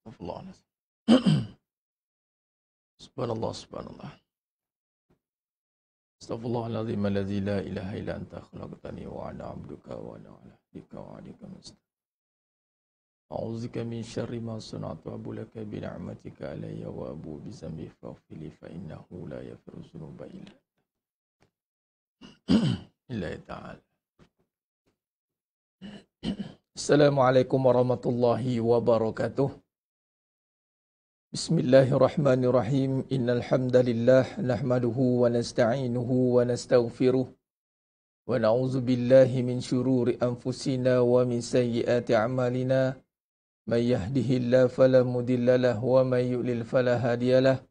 Astagfirullahaladzim. Subhanallah, subhanallah. Astaghfirullahaladzim alladzi la ilaha illa anta khalaqtani wa ana 'abduka wa ana 'ala ahdika wa 'adika mustaqim. A'udzubika min syarri ma sana'tu wa abulaka bi ni'matika alayya wa abu bi zambi faghfir li fa innahu la yaghfiru dzunuba illa ta'ala. Assalamualaikum warahmatullahi wabarakatuh. Bismillahirrahmanirrahim. Innal hamdalillah nahmaduhu wa nasta'inuhu wa nastaghfiruh wa na'udzu billahi min shururi anfusina wa min sayyiati a'malina. May yahdihillahu fala mudilla lahu wa may yudlil fala hadiya lahu.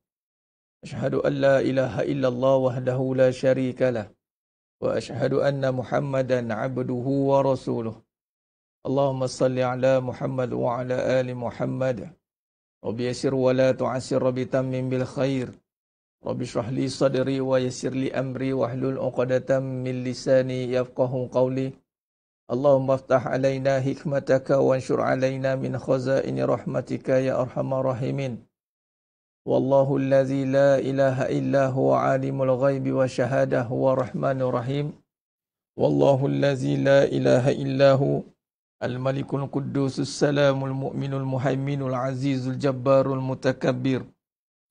Asyhadu an la ilaha illallah wahdahu la syarika lah wa asyhadu anna Muhammadan 'abduhu wa rasuluh. Allahumma salli ala Muhammad wa ala ali Muhammad. Rabbi yassir wa la tu'assir, Rabbi tammim bil khair. Rabbi shrah li sadri wa yassir li amri wahlul 'uqdatam min lisani yafqahu qawli. Allahumma aftah alaina hikmataka wanshur alaina min khazaini rahmatika ya arhamar rahimin. Wallahu allazi la ilaha illa huwa alimul ghaibi wa syahadah huwa rahmanur rahim. Wallahu allazi la ilaha illa huwa Al-Malikul Quddusus Salamul Mu'minul Muhaiminul Azizul Jabbarul Mutakabbir.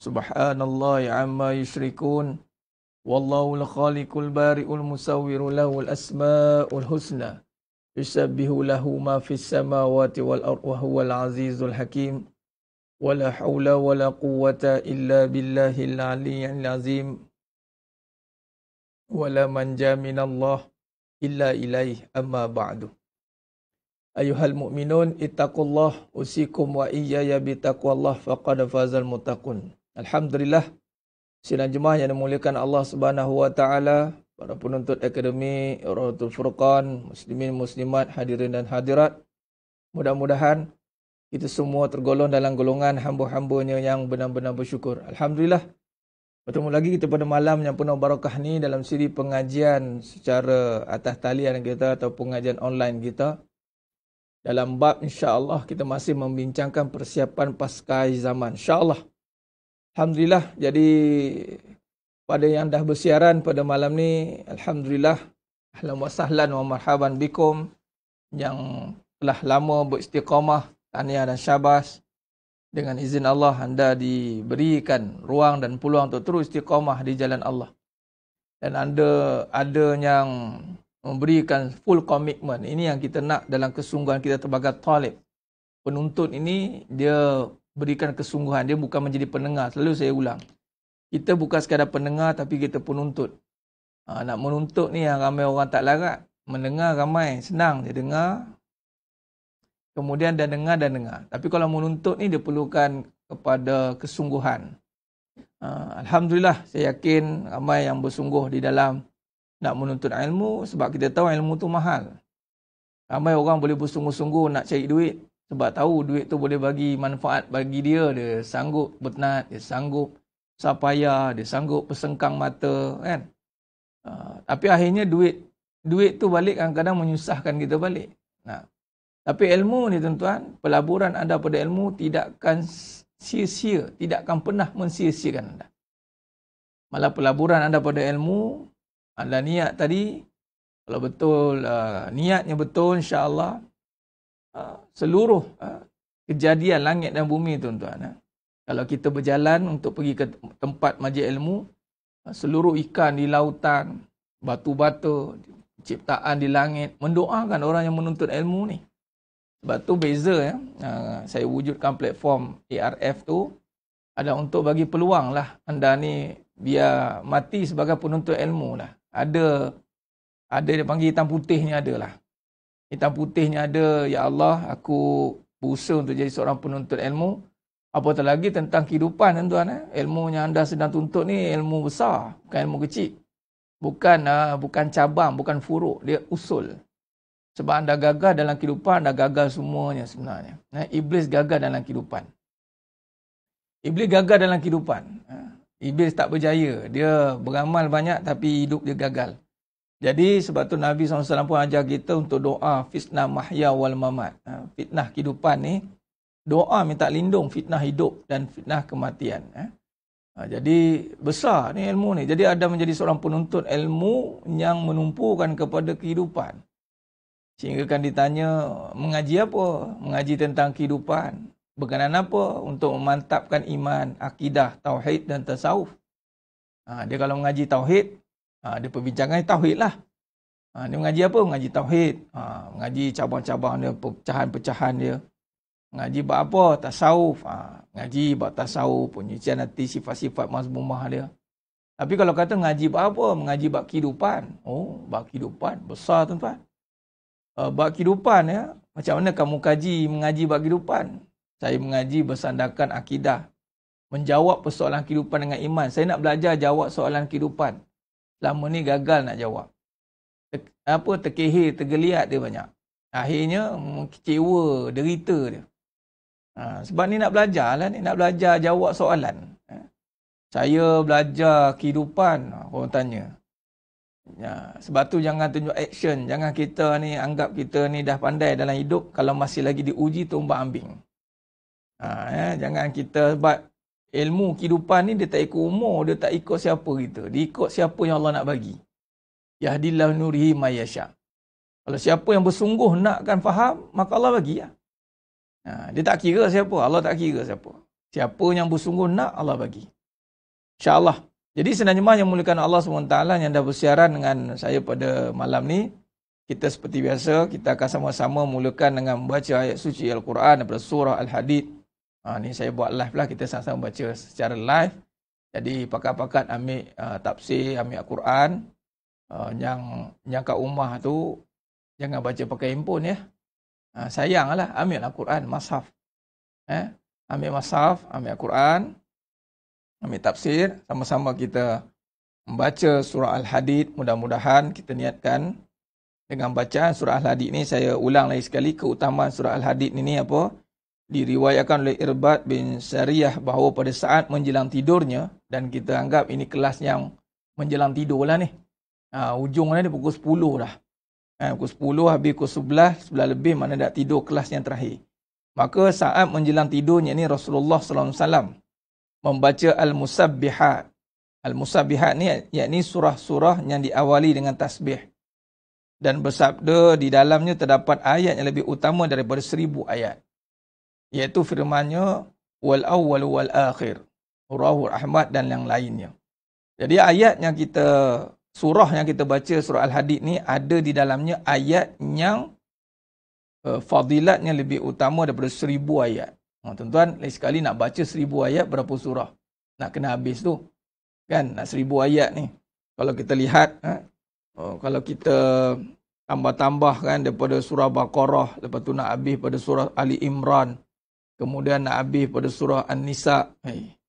Subhanallahi amma yushrikun. Wallahul Khaliqul Bari'ul Musawwiru lahul asma'ul husna. Yusabbihu lahu ma fis samawati wal ardh wa huwal azizul hakim. Wala hawla wala quwwata illa billahil aliyyil azim. Wala manja minallah illa ilaih amma ba'du. Ayuhal mu'minun ittaqullah usikum wa iyaya bitaqwallah faqad fazal muttaqun. Alhamdulillah, sidang jemaah yang dimuliakan Allah Subhanahu wa taala, para penuntut akademi Rahatul Furqan, muslimin muslimat, hadirin dan hadirat. Mudah-mudahan kita semua tergolong dalam golongan hamba-hambanya yang benar-benar bersyukur. Alhamdulillah, bertemu lagi kita pada malam yang penuh barakah ni dalam siri pengajian secara atas talian kita atau pengajian online kita. Dalam bab insya-Allah kita masih membincangkan persiapan pasca zaman. Insya-Allah. Alhamdulillah, jadi pada yang dah bersiaran pada malam ni, alhamdulillah, ahlan wa sahlan wa marhaban bikum yang telah lama beristiqamah, tahniah dan syabas. Dengan izin Allah anda diberikan ruang dan peluang untuk terus istiqamah di jalan Allah. Dan ada yang memberikan full commitment. Ini yang kita nak dalam kesungguhan kita sebagai talib. Penuntut ini dia berikan kesungguhan. Dia bukan menjadi pendengar. Selalu saya ulang. Kita bukan sekadar pendengar tapi kita penuntut. Nak menuntut ni yang ramai orang tak larat. Mendengar ramai. Senang dia dengar. Kemudian dia dengar dan dengar. Tapi kalau menuntut ni dia perlukan kepada kesungguhan. Alhamdulillah saya yakin ramai yang bersungguh di dalam nak menuntut ilmu sebab kita tahu ilmu tu mahal. Ramai orang boleh bersungguh-sungguh nak cari duit sebab tahu duit tu boleh bagi manfaat bagi dia. Dia sanggup bernat, dia sanggup sapaya, dia sanggup persengkang mata, kan. Tapi akhirnya duit tu balik kadang-kadang menyusahkan kita balik. Tapi ilmu ni tuan-tuan, pelaburan anda pada ilmu tidak akan sia-sia, tidak akan pernah mensia-siakan anda. Malah pelaburan anda pada ilmu adalah niat tadi. Kalau betul niatnya betul, insya-Allah seluruh kejadian langit dan bumi tuan-tuan, kalau kita berjalan untuk pergi ke tempat majlis ilmu, seluruh ikan di lautan, batu-batu, ciptaan di langit mendoakan orang yang menuntut ilmu ni. Sebab tu beza saya wujudkan platform ARF tu ada untuk bagi peluang lah anda ni biar mati sebagai penuntut ilmu lah. Ada dia panggil hitam putihnya ada lah. Hitam putihnya ada, ya Allah, aku berusaha untuk jadi seorang penuntut ilmu. Apatah lagi tentang kehidupan tuan-tuan. Ilmu yang anda sedang tuntut ni ilmu besar, bukan ilmu kecil. Bukan cabang, bukan furuk, dia usul. Sebab anda gagal dalam kehidupan, anda gagal semuanya sebenarnya. Iblis gagal dalam kehidupan. Iblis gagal dalam kehidupan. Iblis tak berjaya. Dia beramal banyak tapi hidup dia gagal. Jadi sebab tu Nabi SAW pun ajar kita untuk doa fitnah mahya wal mamat. Fitnah kehidupan ni Doa minta lindung fitnah hidup dan fitnah kematian. Jadi besar ni ilmu ni. Jadi Adam menjadi seorang penuntut ilmu yang menumpukan kepada kehidupan. Sehingga kan ditanya, mengaji apa? Mengaji tentang kehidupan. Berkenaan apa? Untuk memantapkan iman, akidah, tauhid dan tasawuf. Dia kalau mengaji tauhid, dia perbincangan tauhid lah. Dia mengaji apa? Mengaji tauhid. Mengaji cabang-cabang dia, pecahan-pecahan dia. Mengaji bab apa? Tasawuf. Mengaji bab tasawuf, penyucian hati, sifat-sifat mazmumah dia. Tapi kalau kata mengaji bab apa? Mengaji bab kehidupan. Oh, bab kehidupan. Besar tuan-tuan. Bab kehidupan ya. Macam mana kamu mengaji bab kehidupan? Saya mengaji bersandarkan akidah. Menjawab persoalan kehidupan dengan iman. Saya nak belajar jawab soalan kehidupan. Selama ni gagal nak jawab. Terkehir, tergeliat dia banyak. Akhirnya kecewa, derita dia. Sebab ni nak belajar lah ni. Nak belajar jawab soalan. Saya belajar kehidupan. Orang tanya. Sebab tu jangan tunjuk action. Jangan kita ni anggap kita ni dah pandai dalam hidup. Kalau masih lagi diuji tumbak ambing. Jangan kita sebab ilmu kehidupan ni dia tak ikut umur. Dia tak ikut siapa kita. Dia ikut siapa yang Allah nak bagi. Yahdillahu nurihi mayyasha. Kalau siapa yang bersungguh nakkan faham, maka Allah bagi lah. Dia tak kira siapa. Allah tak kira siapa. Siapa yang bersungguh nak, Allah bagi. InsyaAllah. Jadi sebenarnya yang muliakan Allah SWT yang dah bersiaran dengan saya pada malam ni, kita seperti biasa, kita akan sama-sama mulakan dengan membaca ayat suci Al-Quran daripada surah Al-Hadid. Ni saya buat live lah, kita sama-sama baca secara live. Jadi pakat-pakat ambil tafsir, ambil Al-Quran. Yang kat rumah tu, jangan baca pakai handphone ya. Sayanglah, ambil Al-Quran, mashaf. Ambil mashaf, ambil Al-Quran, ambil tafsir, sama-sama kita membaca surah Al-Hadid. Mudah-mudahan kita niatkan dengan bacaan surah Al-Hadid ni, saya ulang lagi sekali, keutamaan surah Al-Hadid ni apa? Diriwayatkan oleh Irbad bin Sariyah bahawa pada saat menjelang tidurnya, dan kita anggap ini kelas yang menjelang tidur lah ni. Ujungnya dia pukul 10 dah. Pukul 10 habis pukul 11 lebih mana dah tidur kelas yang terakhir. Maka saat menjelang tidurnya ni Rasulullah SAW membaca Al-Musabbihat. Al-Musabbihat ni yakni surah-surah yang diawali dengan tasbih. Dan bersabda di dalamnya terdapat ayat yang lebih utama daripada 1000 ayat. Iaitu firmannya wal awwal wal akhir. Rawahu Ahmad dan yang lainnya. Jadi ayat yang kita surah yang kita baca, surah Al-Hadid ni, ada di dalamnya ayat yang fadilatnya lebih utama daripada 1000 ayat. Tuan-tuan, lain sekali nak baca 1000 ayat, berapa surah? Nak kena habis tu. Kan, nak 1000 ayat ni. Kalau kita lihat, kalau kita tambah-tambah kan daripada surah Baqarah, lepas tu nak habis pada surah Ali Imran, kemudian nak habis pada surah An-Nisa,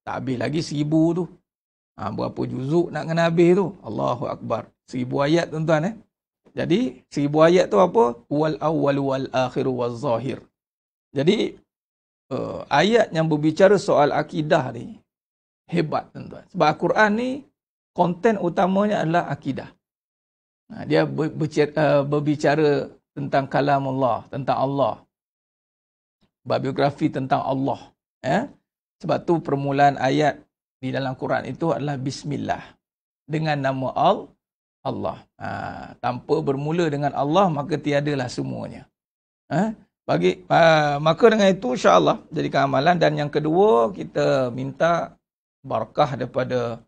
tak habis lagi 1000 tu. Berapa juzuk nak kena habis tu? Allahu Akbar. 1000 ayat tuan-tuan. Jadi 1000 ayat tu apa? Wal awwal wal akhir wal zahir. Jadi ayat yang berbicara soal akidah ni hebat tuan-tuan. Sebab Al-Quran ni konten utamanya adalah akidah. Dia berbicara tentang kalam Allah, tentang Allah. Biografi tentang Allah. Sebab tu permulaan ayat di dalam Quran itu adalah Bismillah. Dengan nama Allah. Tanpa bermula dengan Allah, maka tiadalah semuanya. Maka dengan itu insya-Allah jadikan amalan. Dan yang kedua, kita minta barakah daripada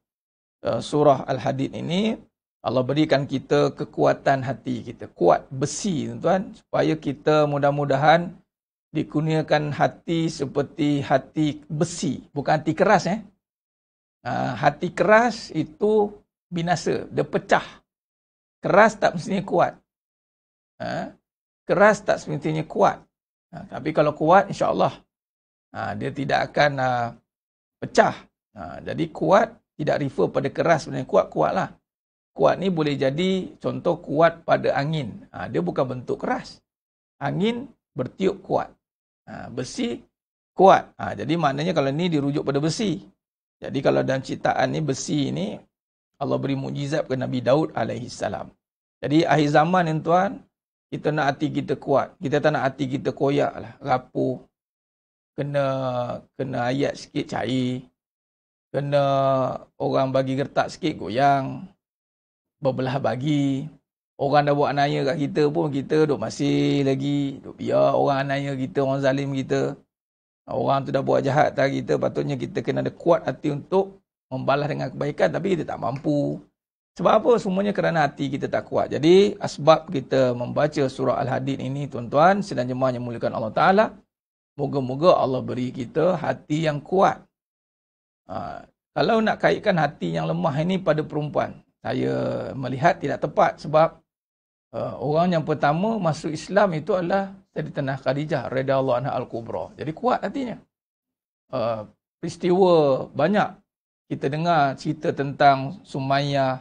surah Al-Hadid ini. Allah berikan kita kekuatan hati kita. Kuat besi tuan-tuan. Supaya kita mudah-mudahan dikurniakan hati seperti hati besi. Bukan hati keras. Hati keras itu binasa. Dia pecah. Keras tak mestinya kuat. Keras tak semestinya kuat. Tapi kalau kuat, insya-Allah dia tidak akan pecah. Jadi kuat tidak refer pada keras sebenarnya. Kuat-kuatlah. Kuat ni boleh jadi contoh kuat pada angin. Dia bukan bentuk keras. Angin bertiup kuat. Besi kuat. Jadi maknanya kalau ni dirujuk pada besi. Jadi kalau dalam ciptaan ni besi ni Allah beri mukjizat kepada Nabi Daud alaihissalam. Jadi akhir zaman ni tuan, kita nak hati kita kuat. Kita tak nak hati kita koyak lah, rapuh. kena ayat sikit cair, kena orang bagi gertak sikit goyang, berbelah bagi. Orang dah buat anaya kat kita pun, kita duk masih lagi, duk biar orang anaya kita, orang zalim kita. Orang tu dah buat jahat tak kita, patutnya kita kena ada kuat hati untuk membalas dengan kebaikan, tapi kita tak mampu. Sebab apa? Semuanya kerana hati kita tak kuat. Jadi, asbab kita membaca surah Al-Hadid ini, tuan-tuan, sedang jemaah yang muliakan Allah Ta'ala, moga-moga Allah beri kita hati yang kuat. Kalau nak kaitkan hati yang lemah ini pada perempuan, saya melihat tidak tepat sebab orang yang pertama masuk Islam itu adalah Sayyidatina Khadijah radhiyallahu anha al-kubra. Jadi kuat hatinya. Peristiwa banyak kita dengar cerita tentang Sumayyah,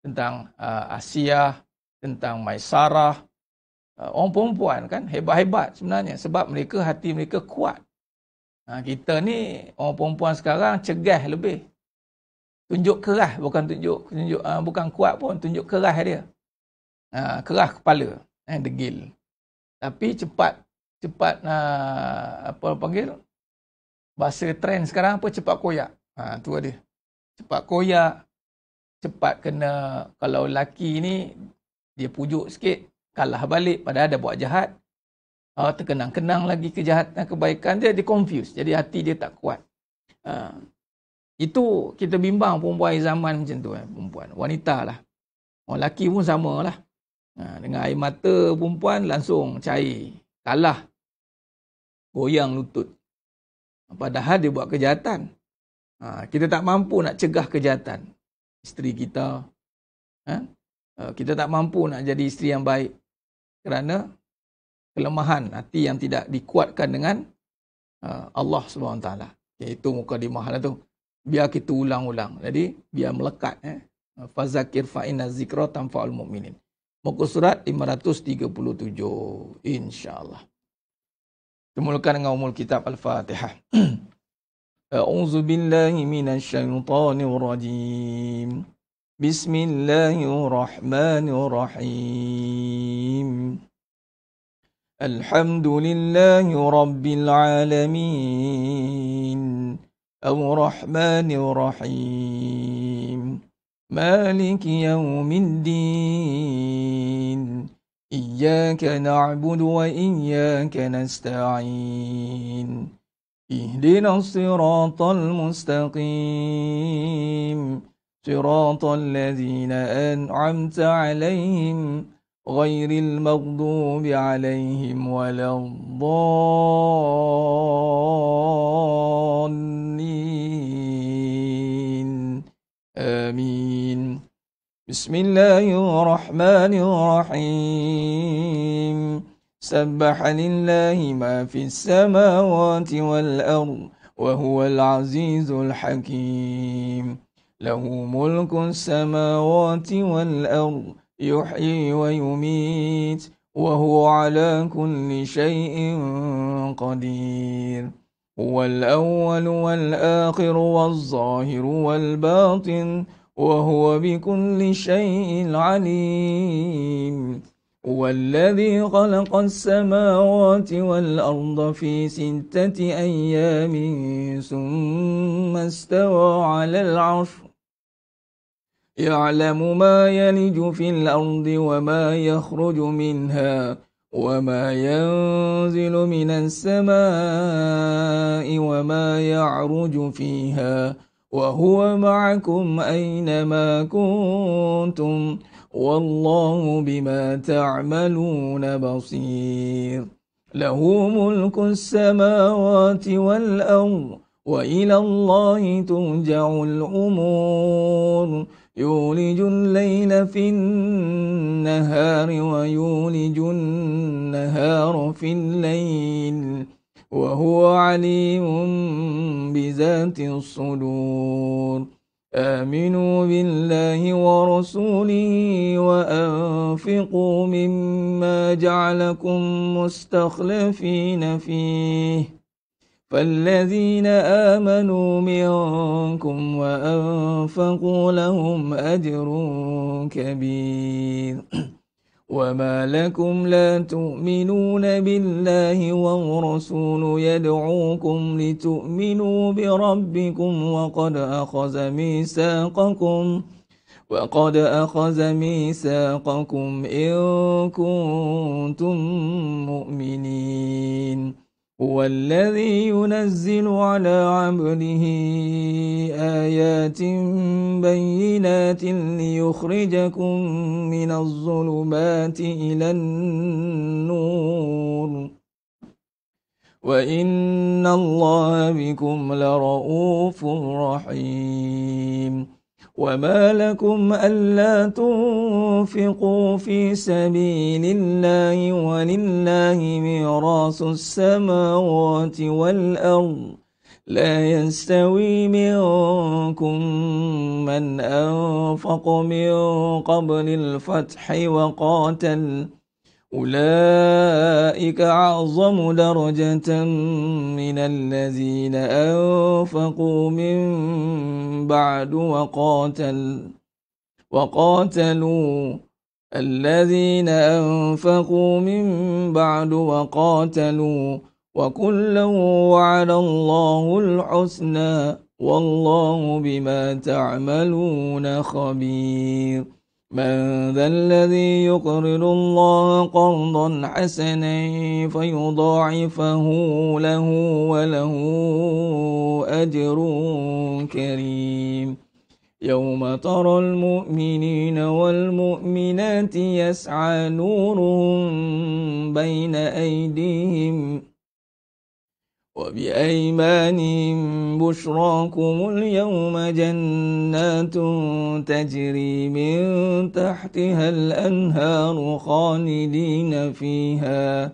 tentang Asiyah, tentang Maisarah. Orang perempuan kan hebat-hebat sebenarnya sebab mereka hati mereka kuat. Kita ni orang perempuan sekarang cegah lebih. Tunjuk keras, bukan kuat pun, tunjuk keras dia. Keras kepala, degil. Tapi cepat apa panggil, bahasa trend sekarang apa, cepat koyak. Tu dia. Cepat koyak, cepat kena, kalau lelaki ni dia pujuk sikit, kalah balik padahal dah buat jahat. Terkenang-kenang lagi kejahatan, kebaikan dia confuse. Jadi hati dia tak kuat. Itu kita bimbang perempuan zaman macam tu. Perempuan, wanita lah. Orang lelaki pun sama lah. Dengan air mata perempuan langsung cair. Kalah. Goyang lutut. Padahal dia buat kejahatan. Kita tak mampu nak cegah kejahatan. Isteri kita. Kita tak mampu nak jadi isteri yang baik. Kerana kelemahan hati yang tidak dikuatkan dengan Allah SWT. Itu mukadimah lah tu. Biar kita ulang-ulang. Jadi, biar melekat. Fazakir fa'inna zikra tanfa'ul mu'minin. Muka surat 537. InsyaAllah. Kita mulakan dengan umul kitab Al-Fatihah. A'udzu billahi minasyaitonir rajim. Bismillahirrahmanirrahim. Alhamdulillahi rabbil alamin. Ar-Rahmanir Rahim. Maliki yaumiddin. Iyyaka na'budu wa iyyaka nasta'in. Ihdinas siratal mustaqim. Siratal ladzina an'amta 'alaihim ghairil maghdubi 'alaihim waladdallin. Amin. Bismillahirrahmanirrahim. Sabbaha lillahi ma fis samawati wal ard wa huwal azizul hakim. Lahu mulku samawati wal ard yuhyi wa yumit wa huwa ala kulli shay'in qadir. Huwal awwal wal akhir wal zahir wal batin wa huwa bikulli shay'in alim. والذي خلق السماوات والأرض في 6 أيام ثم استوى على العرش يعلم ما يلج في الأرض وما يخرج منها وما ينزل من السماء وما يعرج فيها وهو معكم أينما كنتم والله بما تعملون بصير. له ملك السماوات والأرض وإلى الله ترجع الأمور. يولج الليل في النهار ويولج النهار في الليل وهو عليم بذات الصدور. آمنوا بالله ورسوله وأنفقوا مما جعلكم مستخلفين فيه فالذين آمنوا منكم وأنفقوا لهم أجر كبير. وما لكم لا تؤمنون بالله والرسول يدعوكم لتؤمنوا بربكم وقد أخذ ميثاقكم إن كنتم مؤمنين هو الذي ينزل على عبده آيات بينات ليخرجكم من الظلمات إلى النور وإن الله بكم لرؤوف رحيم وما لكم ألا تنفقوا في سبيل الله ولله ميراث السماوات والأرض لا يستوي منكم من أنفق من قبل الفتح وقاتل أولئك أعظم درجة من الذين أنفقوا من بعد وقاتلوا وكلا وعد الله الحسنى والله بما تعملون خبير من ذا الذي يقرض الله قرضا حسنا فيضاعفه له وله أجر كريم يوم ترى المؤمنين والمؤمنات يسعى نورهم بين أيديهم وبأيمانهم بشراكم اليوم جنات تجري من تحتها الأنهار خالدين فيها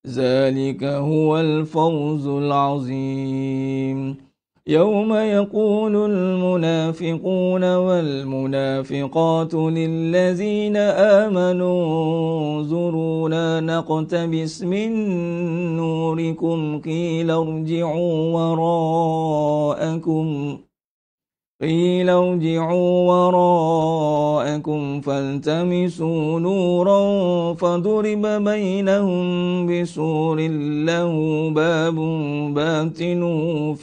ذلك هو الفوز العظيم يوم يقول المنافقون والمنافقات للذين آمنوا انظرونا نقتبس من نوركم قيل ارجعوا وراءكم فالتمسوا نورا فضرب بينهم بسور له باب باتنه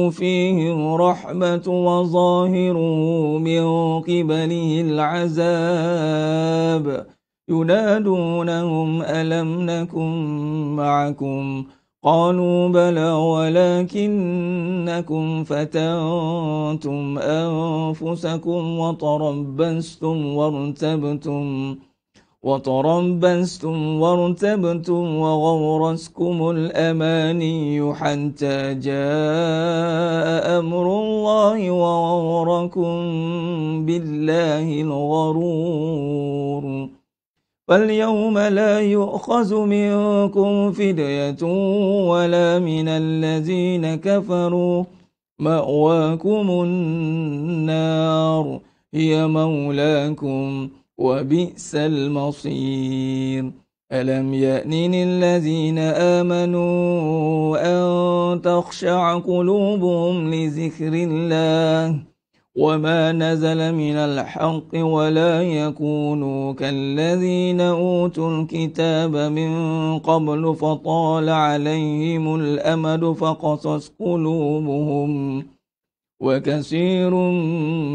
فيه رحمة وظاهره من قبله العذاب ينادونهم ألم نكن معكم قالوا بلى ولكنكم فتنتم أنفسكم وتربستم وارتبتم وغرسكم الأماني حتى جاء أمر الله وغركم بالله الغرور فاليوم لا يؤخذ منكم فدية ولا من الذين كفروا مأواكم النار هي مولاكم وبئس المصير ألم يأن الذين آمنوا أن تخشع قلوبهم لذكر الله وما نزل من الحق ولا يكونوا كالذين أوتوا الكتاب من قبل فطال عليهم الأمد فقست قلوبهم وكثير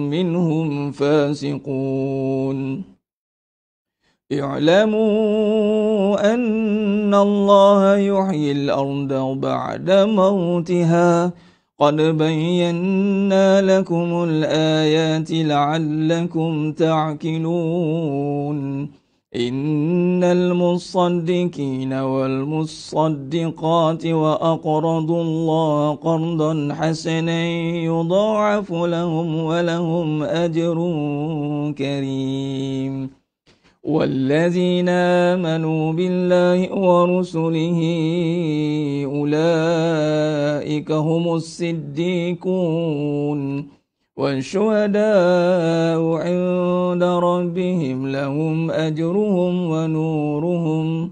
منهم فاسقون اعلموا أن الله يحيي الأرض بعد موتها قد بينا لكم الآيات لعلكم تعقلون إن المصدقين والمصدقات وأقرضوا الله قرضا حسنا يضاعف لهم ولهم أجر كريم والذين آمنوا بالله ورسله أولئك هم الصديقون والشهداء عند ربهم لهم أجرهم ونورهم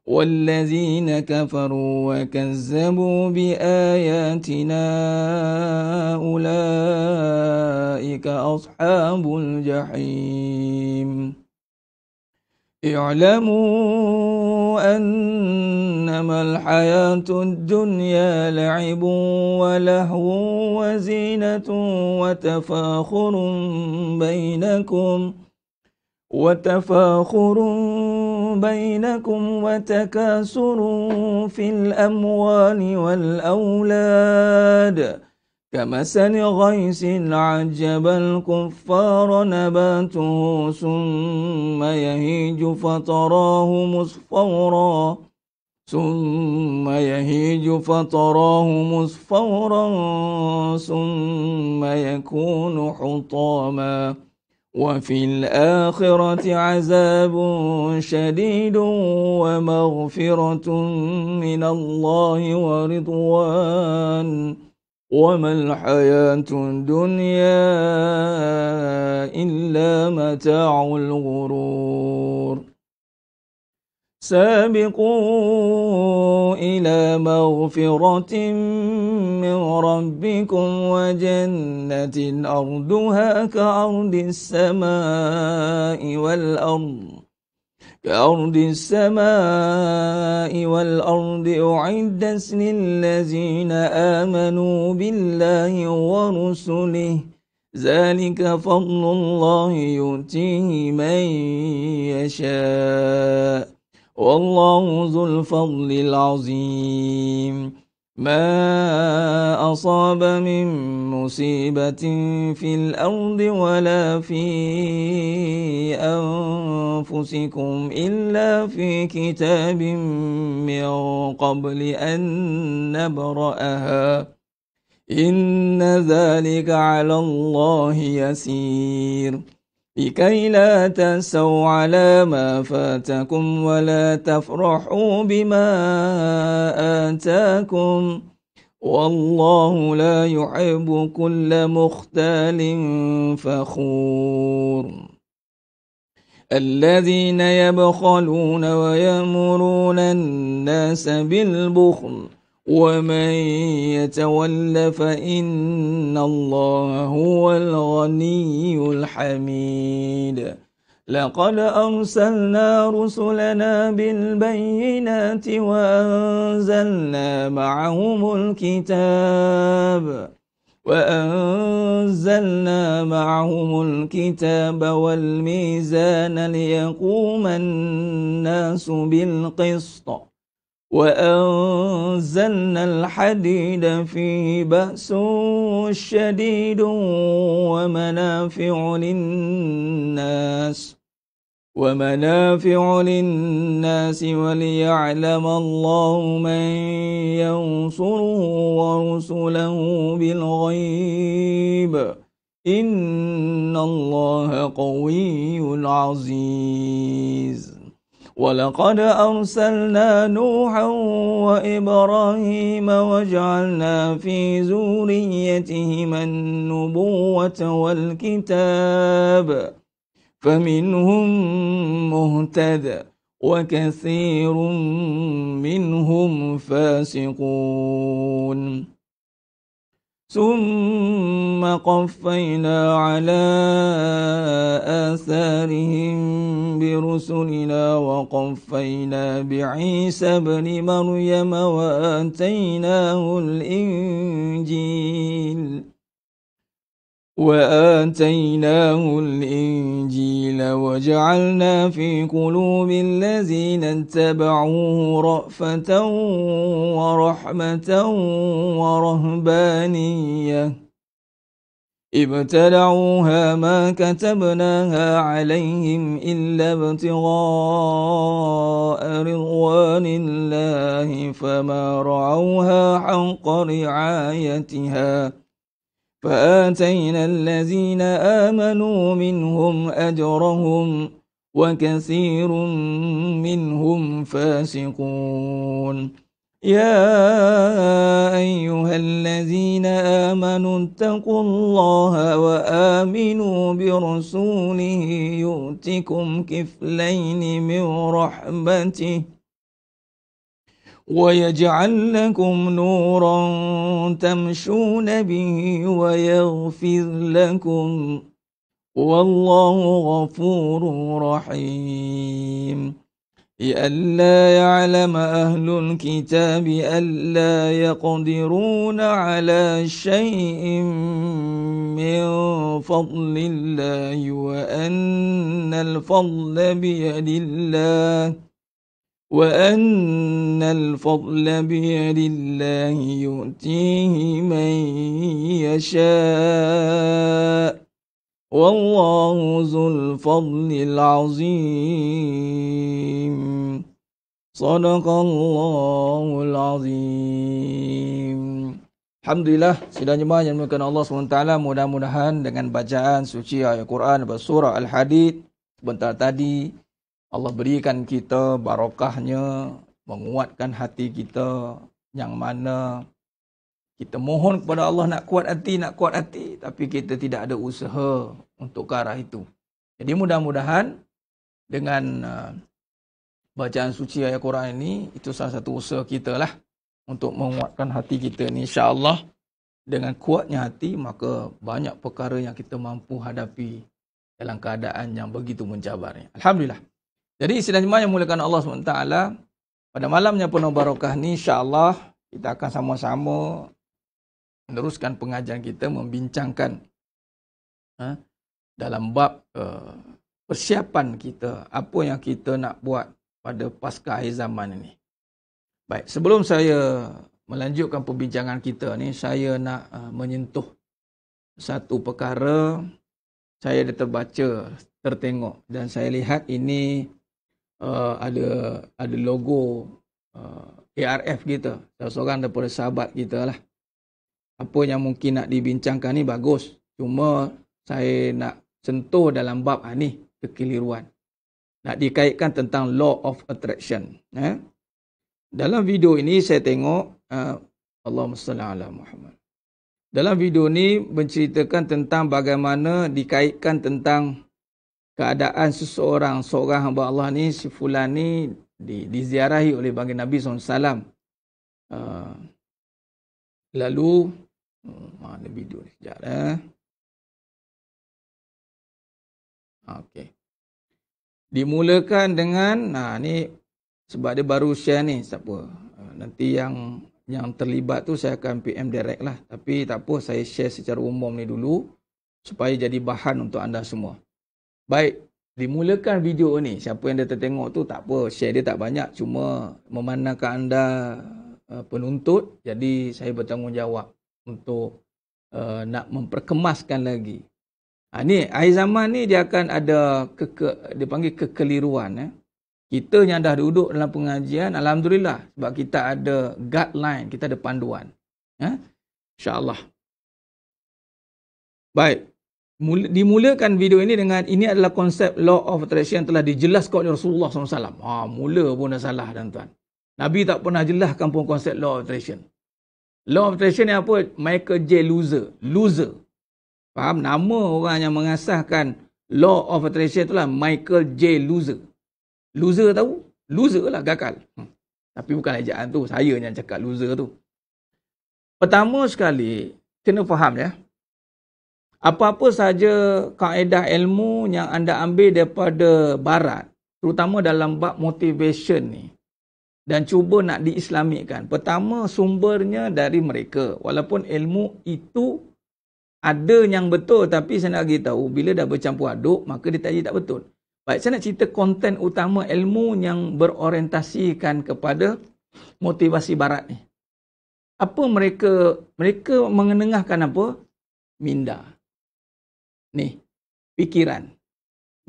والذين كفروا وكذبوا بآياتنا أولئك أصحاب الجحيم اعلموا أنما الحياة الدنيا لعب ولهو وزينة وتفاخر بينكم وتكاثر في الأموال والأولاد كمثل غيث عجب الكفار نباته ثم يهيج فتراه مصفورا ثم يكون حطاما وفي الآخرة عذاب شديد ومغفرة من الله ورضوان وما الحياة الدنيا إلا متاع الغرور سابقوا إلى مغفرة من ربكم وجنة أرضها كأرض السماء والأرض أعدت للذين آمنوا بالله ورسله ذلك فضل الله يؤتيه من يشاء والله ذو الفضل العظيم ما أصاب من مصيبة في الأرض ولا في أنفسكم إلا في كتاب من قبل أن نبرأها إن ذلك على الله يسير لكي لا تأسوا على ما فاتكم ولا تفرحوا بما آتاكم والله لا يحب كل مختال فخور الذين يبخلون ويأمرون الناس بالبخل ومن يتول فإن الله هو الغني الحميد لقد أرسلنا رسلنا بالبينات وأنزلنا معهم الكتاب والميزان ليقوم الناس بالقسط وأنزلنا الحديد فيه بأس شديد ومنافع للناس وليعلم الله من ينصره ورسله بالغيب إن الله قوي عزيز ولقد أرسلنا نوحا وإبراهيم وجعلنا في ذريتهما النبوة والكتاب فمنهم مهتد وكثير منهم فاسقون ثم قفينا على آثارهم برسلنا وقفينا بعيسى ابن مريم وآتيناه الإنجيل وجعلنا في قلوب الذين اتبعوه رأفة ورحمة ورهبانية ابتدعوها ما كتبناها عليهم إلا ابتغاء رضوان الله فما رعوها حق رعايتها فآتينا الذين آمنوا منهم أجرهم وكثير منهم فاسقون يا أيها الذين آمنوا اتقوا الله وآمنوا برسوله يؤتكم كفلين من رحمته ويجعل لكم نورا تمشون به ويغفر لكم والله غفور رحيم لئلا يعلم أهل الكتاب ألا يقدرون على شيء من فضل الله وأن الفضل بيد الله يؤتيه من يشاء والله ذو الفضل العظيم صدق الله العظيم. Alhamdulillah, sidang jemaah yang dimuliakan Allah SWT, mudah-mudahan dengan bacaan suci ayat Quran surah Al-Hadid sebentar tadi, Allah berikan kita barakahnya, menguatkan hati kita, yang mana kita mohon kepada Allah nak kuat hati, tapi kita tidak ada usaha untuk ke arah itu. Jadi mudah-mudahan dengan bacaan suci ayat Quran ini, itu salah satu usaha kita lah untuk menguatkan hati kita ni. InsyaAllah dengan kuatnya hati, maka banyak perkara yang kita mampu hadapi dalam keadaan yang begitu mencabarnya. Alhamdulillah. Jadi sidang jemaah yang muliakan Allah SWT, pada malamnya penuh barakah ni, insyaAllah kita akan sama-sama meneruskan pengajian kita, membincangkan dalam bab persiapan kita, apa yang kita nak buat pada pasca akhir zaman ini. Baik, sebelum saya melanjutkan perbincangan kita ni, saya nak menyentuh satu perkara. Saya dah tertengok dan saya lihat ini ada logo ARF kita, seorang daripada sahabat kita lah. Apa yang mungkin nak dibincangkan ni bagus, cuma saya nak sentuh dalam bab ni kekeliruan, nak dikaitkan tentang law of attraction. Dalam video ini saya tengok Allahumma salli ala Muhammad. Dalam video ni menceritakan tentang bagaimana dikaitkan tentang keadaan seorang hamba Allah ni, si fulan ni diziarahi oleh baginda Nabi SAW. Lalu mana video ni sekejap Okey. Dimulakan dengan ni sebab dia baru share ni, siapa nanti yang terlibat tu saya akan PM direct lah, tapi tak apa, saya share secara umum ni dulu supaya jadi bahan untuk anda semua. Baik, dimulakan video ni. Siapa yang dah tertengok tu tak apa, share dia tak banyak, cuma memandangkan anda penuntut, jadi saya bertanggungjawab untuk nak memperkemaskan lagi. Ni akhir zaman ni dia akan ada dia panggil kekeliruan. Kita yang dah duduk dalam pengajian, alhamdulillah, sebab kita ada guideline, kita ada panduan. InsyaAllah. Baik. Dimulakan video ini dengan, ini adalah konsep law of attraction yang telah dijelaskan oleh Rasulullah SAW. Mula pun dah salah, tuan-tuan. Nabi tak pernah jelaskan pun konsep law of attraction. Law of attraction ni apa? Michael J. Loser. Faham? Nama orang yang mengasaskan law of attraction itulah Michael J. Loser. Loser tahu? Loser lah, gakal. Tapi bukan ejaan tu. Saya yang cakap loser tu. Pertama sekali, kena faham ya. Apa-apa saja kaedah ilmu yang anda ambil daripada barat, terutama dalam bab motivation ni, dan cuba nak diislamikkan, pertama sumbernya dari mereka. Walaupun ilmu itu ada yang betul, tapi saya nak beritahu, bila dah bercampur aduk, maka dia tak betul. Baik, saya nak cerita konten utama ilmu yang berorientasikan kepada motivasi barat ni. Apa mereka mengenengahkan apa? Minda. Ni, pikiran.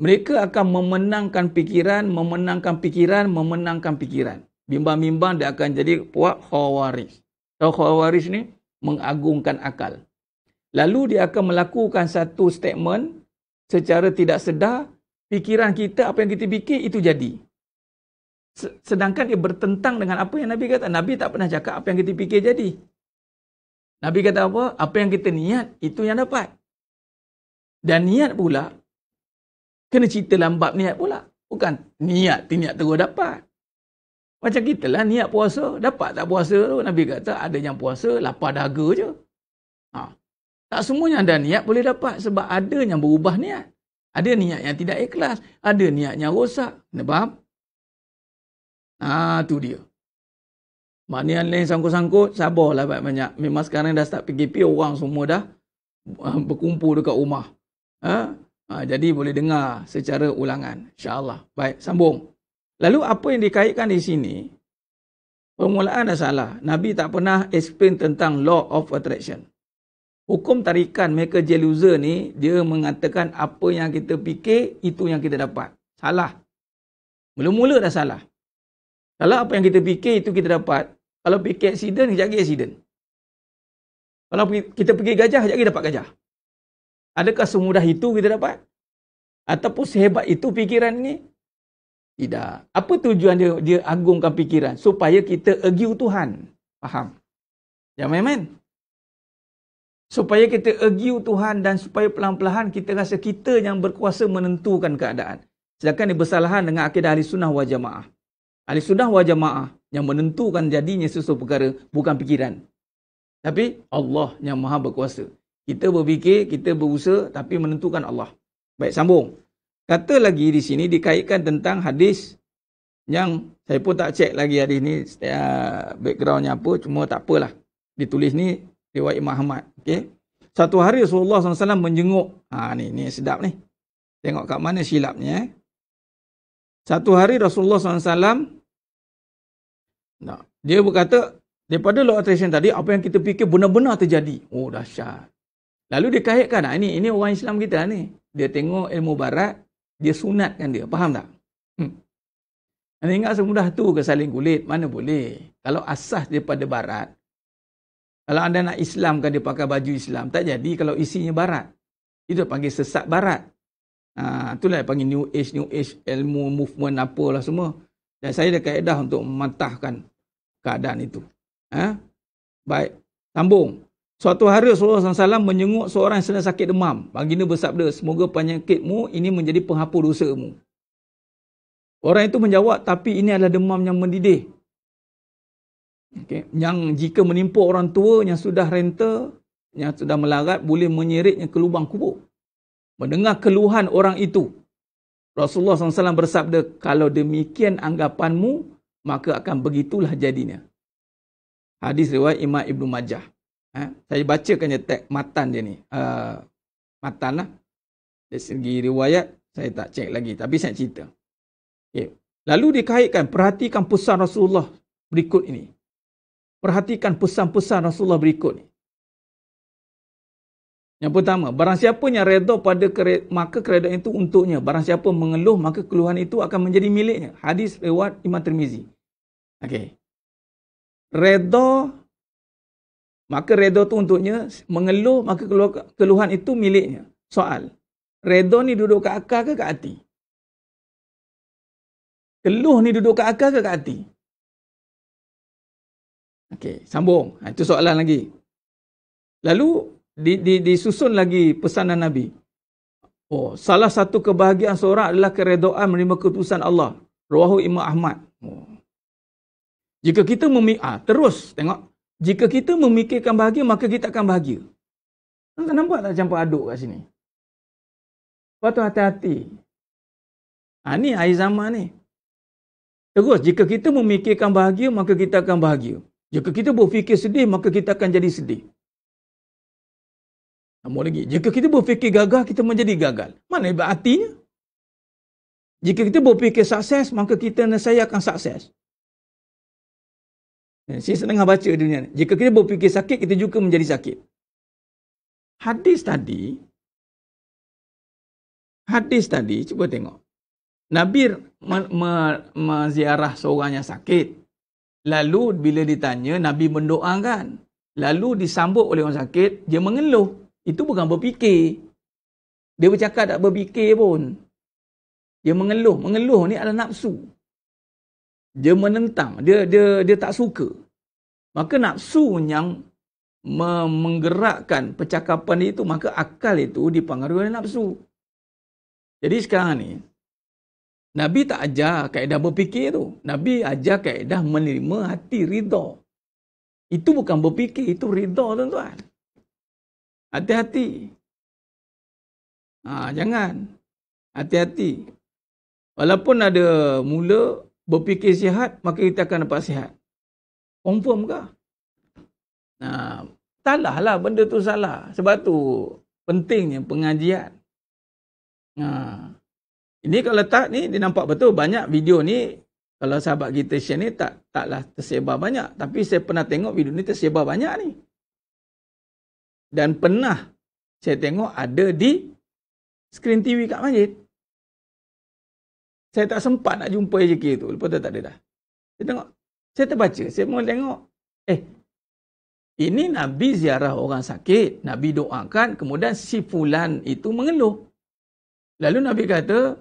Mereka akan memenangkan pikiran. Bimbang-bimbang dia akan jadi puak khawarij. Tahu khawarij ni? Mengagungkan akal. Lalu dia akan melakukan satu statement secara tidak sedar, pikiran kita, apa yang kita fikir, itu jadi. Sedangkan dia bertentang dengan apa yang Nabi kata. Nabi tak pernah cakap apa yang kita fikir jadi. Nabi kata apa? Apa yang kita niat, itu yang dapat. Dan niat pula, kena cerita dalam bab niat pula. Bukan niat terus dapat. Macam kita lah niat puasa, dapat tak puasa tu? Nabi kata ada yang puasa lapar dahaga je. Tak semuanya ada niat boleh dapat sebab ada yang berubah niat. Ada niat yang tidak ikhlas, ada niat yang rosak. Anda faham? Tu dia. Maknanya yang lain sangkut-sangkut, sabarlah banyak-banyak. Memang sekarang dah start PKP, orang semua dah berkumpul dekat rumah. Jadi boleh dengar secara ulangan. InsyaAllah. Baik, sambung. Lalu apa yang dikaitkan di sini, permulaan dah salah. Nabi tak pernah explain tentang law of attraction. Hukum tarikan Michael J. Loser ni, dia mengatakan apa yang kita fikir, itu yang kita dapat. Salah. Mula-mula dah salah. Kalau apa yang kita fikir, itu kita dapat. Kalau fikir aksiden, kejap lagi aksiden. Kalau kita pergi gajah, kejap lagi dapat gajah. Adakah semudah itu kita dapat? Ataupun sehebat itu fikiran ini? Tidak. Apa tujuan dia agungkan fikiran? Supaya kita argue Tuhan. Faham? Jangan main-main. Supaya kita argue Tuhan dan supaya pelan-pelan kita rasa kita yang berkuasa menentukan keadaan. Sedangkan dia bersalahan dengan akidah Ahli Sunnah wal Jamaah. Ahli Sunnah wal Jamaah yang menentukan jadinya sesuatu perkara bukan fikiran. Tapi Allah yang maha berkuasa. Kita berfikir, kita berusaha tapi menentukan Allah. Baik, sambung. Kata lagi di sini dikaitkan tentang hadis yang saya pun tak cek lagi hadis ni backgroundnya apa, cuma tak apalah. Ditulis ni riwayat Imam Ahmad. Okey. Satu hari Rasulullah SAW menjenguk. Ni sedap ni. Tengok kat mana silapnya. Satu hari Rasulullah SAW, dia berkata, daripada law attraction tadi, apa yang kita fikir benar-benar terjadi. Oh, dahsyat. Lalu dia kaitkan, ini orang Islam kita ni. Dia tengok ilmu barat, dia sunatkan dia. Faham tak? Anda ingat semudah tu ke saling kulit? Mana boleh. Kalau asas daripada barat, kalau anda nak Islamkan dia pakai baju Islam, tak jadi kalau isinya barat. Itu panggil sesat barat. Itulah yang panggil New Age, ilmu, movement apalah semua. Dan saya ada kaedah untuk memantahkan keadaan itu. Baik, sambung. Suatu hari Rasulullah SAW menjenguk seorang yang sedang sakit demam. Baginda bersabda, semoga penyakitmu ini menjadi penghapus dosamu. Orang itu menjawab, tapi ini adalah demam yang mendidih. Okay. Yang jika menimpa orang tua yang sudah renta, yang sudah melarat, boleh menyeritnya ke lubang kubur. Mendengar keluhan orang itu, Rasulullah SAW bersabda, kalau demikian anggapanmu, maka akan begitulah jadinya. Hadis riwayat Imam Ibnu Majah. Saya bacakan je teks matan dia ni. Matan lah. Dari segi riwayat, saya tak cek lagi. Tapi saya cerita. Okay. Lalu dikaitkan, perhatikan pesan Rasulullah berikut ini. Perhatikan pesan-pesan Rasulullah berikut ni. Yang pertama, barang siapa yang redha pada maka keredaan itu untuknya. Barang siapa mengeluh, maka keluhan itu akan menjadi miliknya. Hadis riwayat Imam Tirmizi. Okey. Redha, maka redha itu untuknya. Mengeluh, maka keluhan itu miliknya. Soal, redha ni duduk kat akal ke kat hati? Keluh ni duduk kat akal ke kat hati? Okey, sambung. Itu soalan lagi. Lalu disusun lagi pesanan Nabi. Salah satu kebahagiaan seorang adalah keredaan menerima keputusan Allah. Rawahu Imam Ahmad. Jika kita terus tengok. Jika kita memikirkan bahagia, maka kita akan bahagia. Anda nampak tak campur aduk kat sini? Patut hati-hati. Ni akhir zaman ni. Terus, jika kita memikirkan bahagia, maka kita akan bahagia. Jika kita berfikir sedih, maka kita akan jadi sedih. Sambung lagi. Jika kita berfikir gagal, kita menjadi gagal. Mana hebat artinya? Jika kita berfikir sukses, maka kita nescaya akan sukses. Saya setengah baca dunia ni. Jika kita berfikir sakit, kita juga menjadi sakit. Hadis tadi, cuba tengok. Nabi menziarah seorang yang sakit. Lalu bila ditanya, Nabi mendoakan. Lalu disambut oleh orang sakit, dia mengeluh. Itu bukan berfikir. Dia bercakap tak berfikir pun. Dia mengeluh. Mengeluh ni adalah nafsu. Dia menentang. Dia tak suka. Maka nafsu yang menggerakkan percakapan itu, maka akal itu dipengaruhi oleh nafsu. Jadi sekarang ni, Nabi tak ajar kaedah berfikir tu. Nabi ajar kaedah menerima hati ridha. Itu bukan berfikir, itu ridha tuan-tuan. Hati-hati. Jangan. Hati-hati. Walaupun ada mula berfikir sihat, maka kita akan dapat sihat. Confirm ke? Salahlah benda tu salah. Sebab tu pentingnya pengajian. Ini kalau tak ni, dia nampak betul banyak video ni, kalau sahabat kita share ni taklah tersebar banyak. Tapi saya pernah tengok video ni tersebar banyak ni. Dan pernah saya tengok ada di skrin TV kat masjid. Saya tak sempat nak jumpa AJK tu. Lepas tu tak ada dah. Saya tengok, saya terbaca, saya mau tengok. Ini Nabi ziarah orang sakit, Nabi doakan, kemudian si fulan itu mengeluh. Lalu Nabi kata,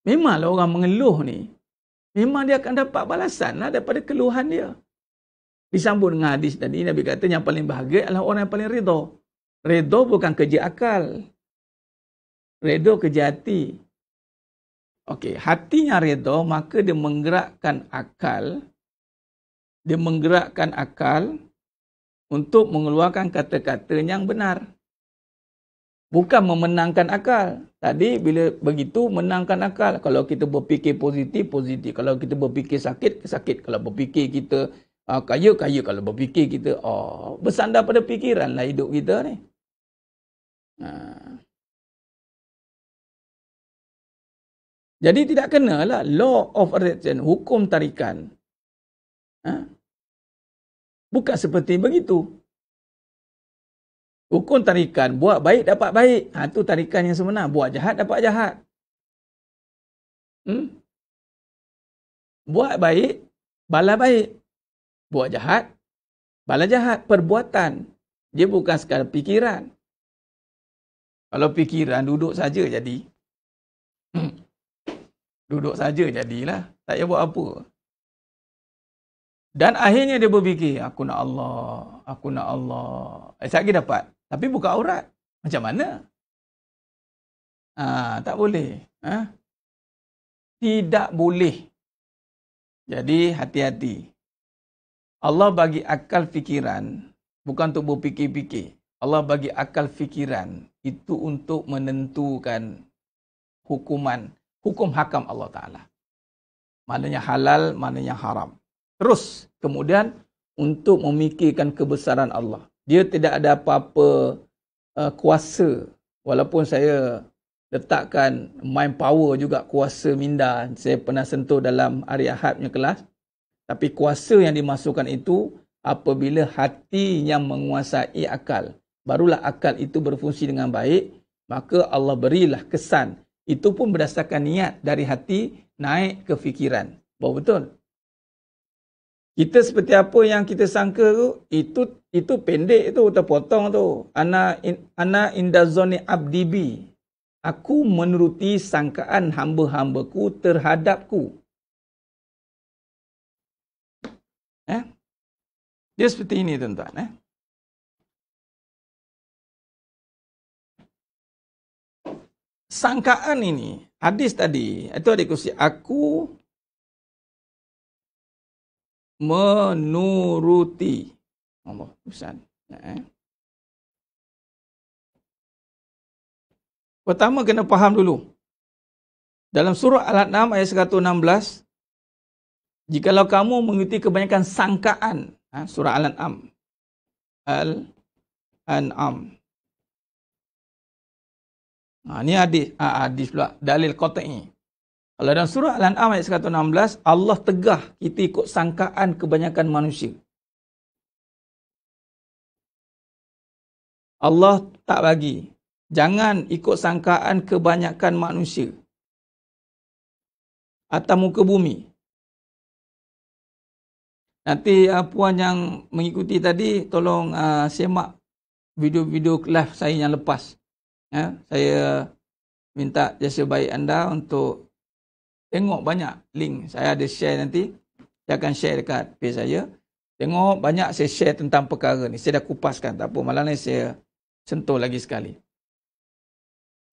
memanglah orang mengeluh ni, memang dia akan dapat balasan lah daripada keluhan dia. Disambung dengan hadis tadi, Nabi kata yang paling bahagia adalah orang yang paling redha. Redha bukan kerja akal. Redha kerja hati. Okey, hatinya redha, maka dia menggerakkan akal. Dia menggerakkan akal untuk mengeluarkan kata-kata yang benar. Bukan memenangkan akal. Tadi bila begitu menangkan akal. Kalau kita berfikir positif, positif. Kalau kita berfikir sakit, sakit. Kalau berfikir kita kaya, kaya. Kalau berfikir kita bersandar pada fikiran lah hidup kita ni. Jadi tidak kenalah law of attraction, hukum tarikan. Bukan seperti begitu. Hukum tarikan, buat baik dapat baik. Itu tarikan yang sebenar. Buat jahat dapat jahat. Buat baik, balas baik. Buat jahat, balas jahat. Perbuatan. Dia bukan sekadar fikiran. Kalau fikiran, duduk saja jadi. Duduk saja jadilah. Tak payah buat apa. Dan akhirnya dia berfikir, aku nak Allah, aku nak Allah. Sekali dapat. Tapi buka aurat. Macam mana? Tak boleh. Tidak boleh. Jadi hati-hati. Allah bagi akal fikiran, bukan untuk berfikir-fikir. Allah bagi akal fikiran, itu untuk menentukan hukuman, hukum hakam Allah Ta'ala. Mananya halal, mananya haram. Terus, kemudian untuk memikirkan kebesaran Allah. Dia tidak ada apa-apa kuasa. Walaupun saya letakkan mind power juga, kuasa minda. Saya pernah sentuh dalam hari Ahad punya kelas. Tapi kuasa yang dimasukkan itu apabila hati yang menguasai akal. Barulah akal itu berfungsi dengan baik. Maka Allah berilah kesan. Itu pun berdasarkan niat dari hati naik ke fikiran. Bahawa betul. Kita seperti apa yang kita sangka tu, itu pendek tu, terpotong tu. Ana indazoni abdibi. Aku menuruti sangkaan hamba-hambaku terhadapku. Dia seperti ini tuan-tuan. Sangkaan ini, hadis tadi, itu ada kursi, aku menuruti. Allah, Ustaz. Pertama kena faham dulu. Dalam surah Al-An'am ayat 116, jikalau kamu mengikuti kebanyakan sangkaan, surah Al-An'am. Al-An'am. Ini hadis pula, dalil qat'i. Kalau dalam surah Al-An'am ayat 116, Allah tegah kita ikut sangkaan kebanyakan manusia. Allah tak bagi. Jangan ikut sangkaan kebanyakan manusia atas muka bumi. Nanti puan yang mengikuti tadi, tolong semak video-video live saya yang lepas. Saya minta jasa baik anda untuk tengok banyak link. Saya ada share nanti. Saya akan share dekat page saya. Tengok banyak saya share tentang perkara ni. Saya dah kupaskan. Tak apa. Malam ni saya sentuh lagi sekali.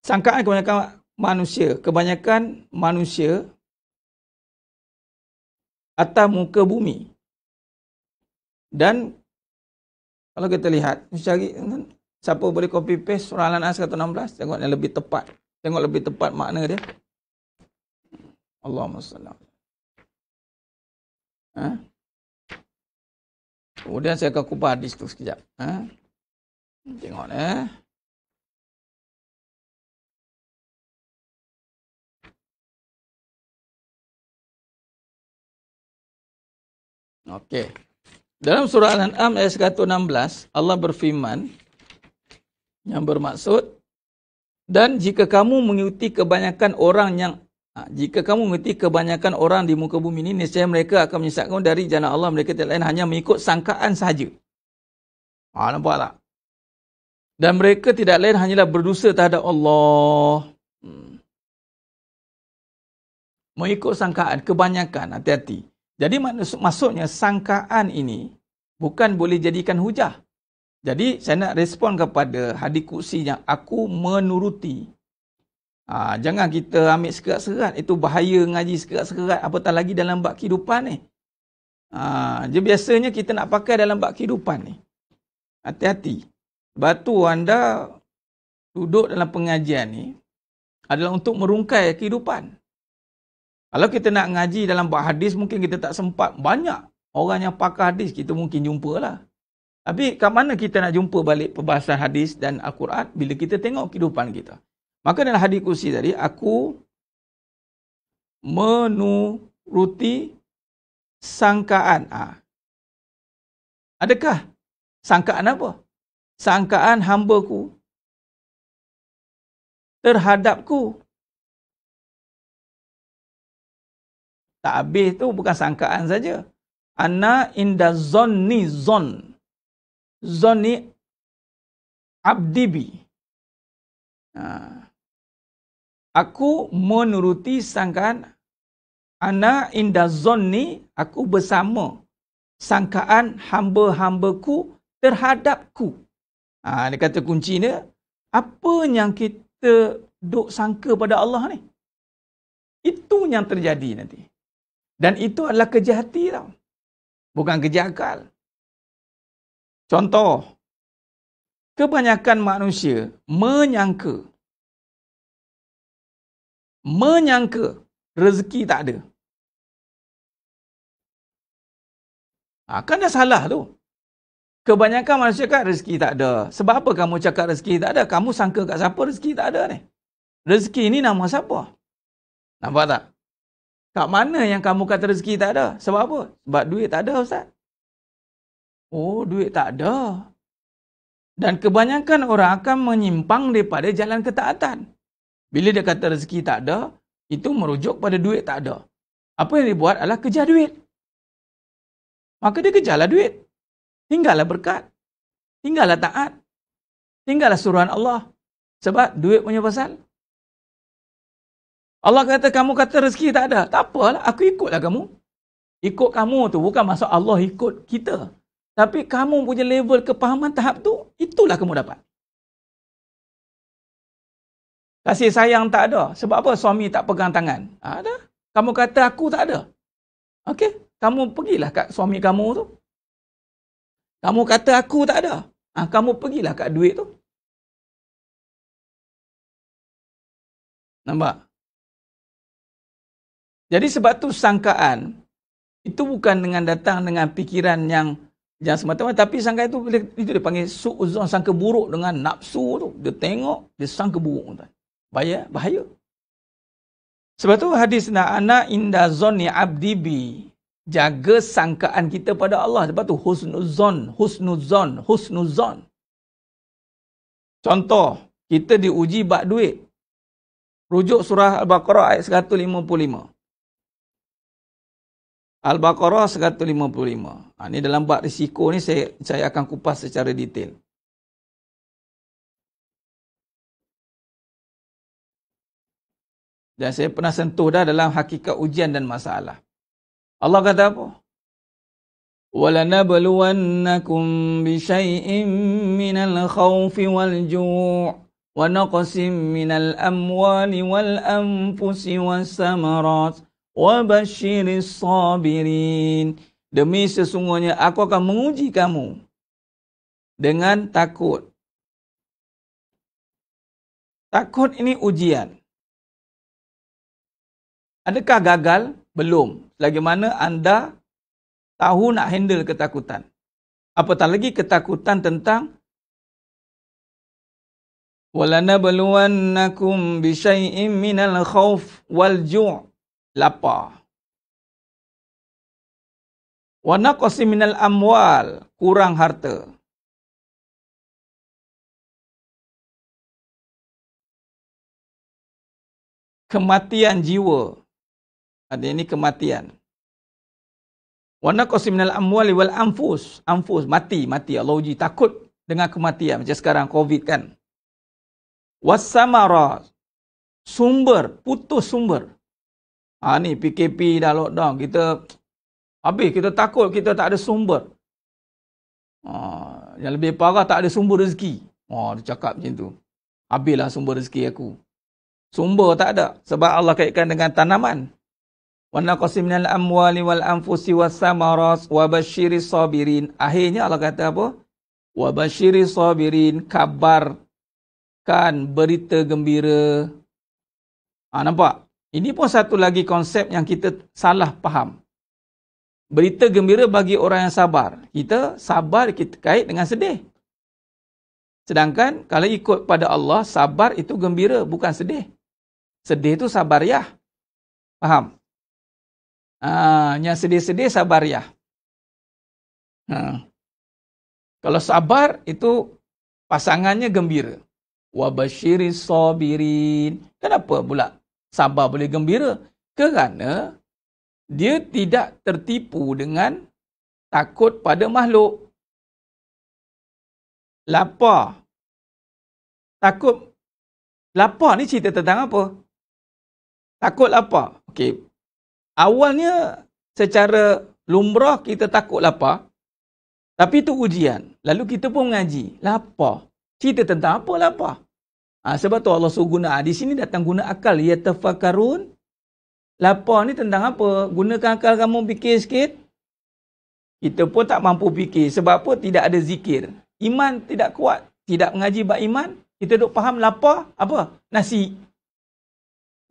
Sangkaan kebanyakan manusia, kebanyakan manusia atas muka bumi. Dan kalau kita lihat, cari siapa boleh copy paste surah Al-An'am 116, tengok yang lebih tepat. Tengok lebih tepat makna dia. Allahumma sallam. Kemudian saya akan kupas hadis tu sekejap. Tengok Okey. Dalam surah Al-An'am ayat 116, Allah berfirman yang bermaksud, dan jika kamu mengikuti kebanyakan orang di muka bumi ini, nescaya mereka akan menyesatkan dari jalan Allah. Mereka tidak lain hanya mengikut sangkaan sahaja. Nampak tak? Dan mereka tidak lain hanyalah berdosa terhadap Allah. Mengikut sangkaan, kebanyakan, hati-hati. Jadi maksudnya sangkaan ini bukan boleh jadikan hujah. Jadi saya nak respon kepada hadis qudsi yang aku menuruti. Jangan kita ambil sekerat-serat. Itu bahaya ngaji sekerat-serat. Apatah lagi dalam bab kehidupan ni. Biasanya kita nak pakai dalam bab kehidupan ni. Hati-hati. Sebab tu anda duduk dalam pengajian ni adalah untuk merungkai kehidupan. Kalau kita nak ngaji dalam bab hadis, mungkin kita tak sempat. Banyak orang yang pakar hadis, kita mungkin jumpalah. Tapi kat mana kita nak jumpa balik perbahasan hadis dan Al-Quran? Bila kita tengok kehidupan kita. Maka dalam hadis qudsi tadi, aku menuruti sangkaan. Adakah sangkaan apa? Sangkaan hamba-Ku terhadap-Ku. Tak habis tu bukan sangkaan saja. Ana inda zonni zon. Zonni abdibi. Aku menuruti sangkaan. Ana inda zonni, aku bersama sangkaan hamba-hambaku terhadapku. Dia kata kunci dia, apa yang kita duk sangka pada Allah ni? Itu yang terjadi nanti. Dan itu adalah kerja hati tau. Bukan kerja akal. Contoh, kebanyakan manusia menyangka rezeki tak ada. Kan dah salah tu. Kebanyakan manusia kan rezeki tak ada. Sebab apa kamu cakap rezeki tak ada? Kamu sangka kat siapa rezeki tak ada ni? Rezeki ni nama siapa? Nampak tak? Kat mana yang kamu kata rezeki tak ada? Sebab apa? Sebab duit tak ada, Ustaz. Oh, duit tak ada. Dan kebanyakan orang akan menyimpang daripada jalan ketaatan. Bila dia kata rezeki tak ada, itu merujuk pada duit tak ada. Apa yang dia buat adalah kejar duit. Maka dia kejarlah duit. Tinggallah berkat. Tinggallah taat. Tinggallah suruhan Allah. Sebab duit punya pasal. Allah kata, kamu kata rezeki tak ada. Tak apalah, aku ikutlah kamu. Ikut kamu tu bukan maksud Allah ikut kita. Tapi kamu punya level kepahaman tahap tu, itulah kamu dapat. Kasih sayang tak ada. Sebab apa suami tak pegang tangan? Ada. Kamu kata aku tak ada. Okey, kamu pergilah kat suami kamu tu. Kamu kata aku tak ada. Kamu pergilah kat duit tu. Nampak? Jadi sebab tu sangkaan itu bukan dengan datang dengan fikiran yang semata-mata, tapi sangkaan itu dia panggil su'uzon, sangka buruk dengan nafsu tu. Dia tengok, dia sangka buruk. Bahaya. Sebab tu hadis ana inda zonni abdi bi. Jaga sangkaan kita pada Allah. Sebab tu husnuzon. Contoh, kita diuji bab duit. Rujuk surah Al-Baqarah ayat 155. Al-Baqarah 155. Ini dalam bab risiko ni saya akan kupas secara detail. Dan saya pernah sentuh dah dalam hakikat ujian dan masalah. Allah kata apa? وَلَنَبْلُوَنَّكُمْ بِشَيْءٍ مِّنَ الْخَوْفِ وَالْجُوعِ wa naqsim minal amwali wal anfusi was samarat wa basyiris sabirin. Demi sesungguhnya aku akan menguji kamu dengan takut. Takut ini ujian. Adakah gagal? Belum. Selagi mana anda tahu nak handle ketakutan. Apatah lagi ketakutan tentang وَلَنَبْلُوَنَّكُمْ بِشَيْءٍ مِّنَ الْخَوْفِ وَالْجُوعِ, lapar. وَنَقْصٍ مِّنَ الْأَمْوَالِ, kurang harta. Kematian jiwa. Ada ini kematian. وَنَقْصٍ مِّنَ الْأَمْوَالِ وَالْأَنفُسِ, anfus, mati. Allah uji, takut dengan kematian. Macam sekarang COVID kan. Wassamarat, sumber, putus sumber. Ni PKP dah lockdown, kita habis, kita takut kita tak ada sumber. Yang lebih parah, tak ada sumber rezeki. Dia cakap macam tu. Habislah sumber rezeki aku. Sumber tak ada. Sebab Allah kaitkan dengan tanaman. Wa naqsim minal amwali wal anfusi wassamarat wa basyiris sabirin. Akhirnya Allah kata apa? Wa basyiris sabirin, kabar berita gembira. Nampak? Ini pun satu lagi konsep yang kita salah faham. Berita gembira bagi orang yang sabar. Kita sabar, kita kait dengan sedih. Sedangkan kalau ikut pada Allah, sabar itu gembira, bukan sedih. Sedih itu sabariah. Faham? Yang sedih-sedih sabariah. Kalau sabar itu pasangannya gembira. Wa basyiris sabirin. Kenapa pula sabar boleh gembira? Kerana dia tidak tertipu dengan takut pada makhluk. Lapar. Takut. Lapar ni cerita tentang apa? Takut lapar. Okey. Awalnya secara lumrah kita takut lapar. Tapi itu ujian. Lalu kita pun mengaji. Lapar. Cerita tentang apa lapar? Sebab tu Allah suruh guna. Di sini datang guna akal. Yatafakkarun. Lapar ni tentang apa? Gunakan akal kamu fikir sikit. Kita pun tak mampu fikir. Sebab apa? Tidak ada zikir. Iman tidak kuat. Tidak mengaji bab iman. Kita duk faham lapar apa? Nasi.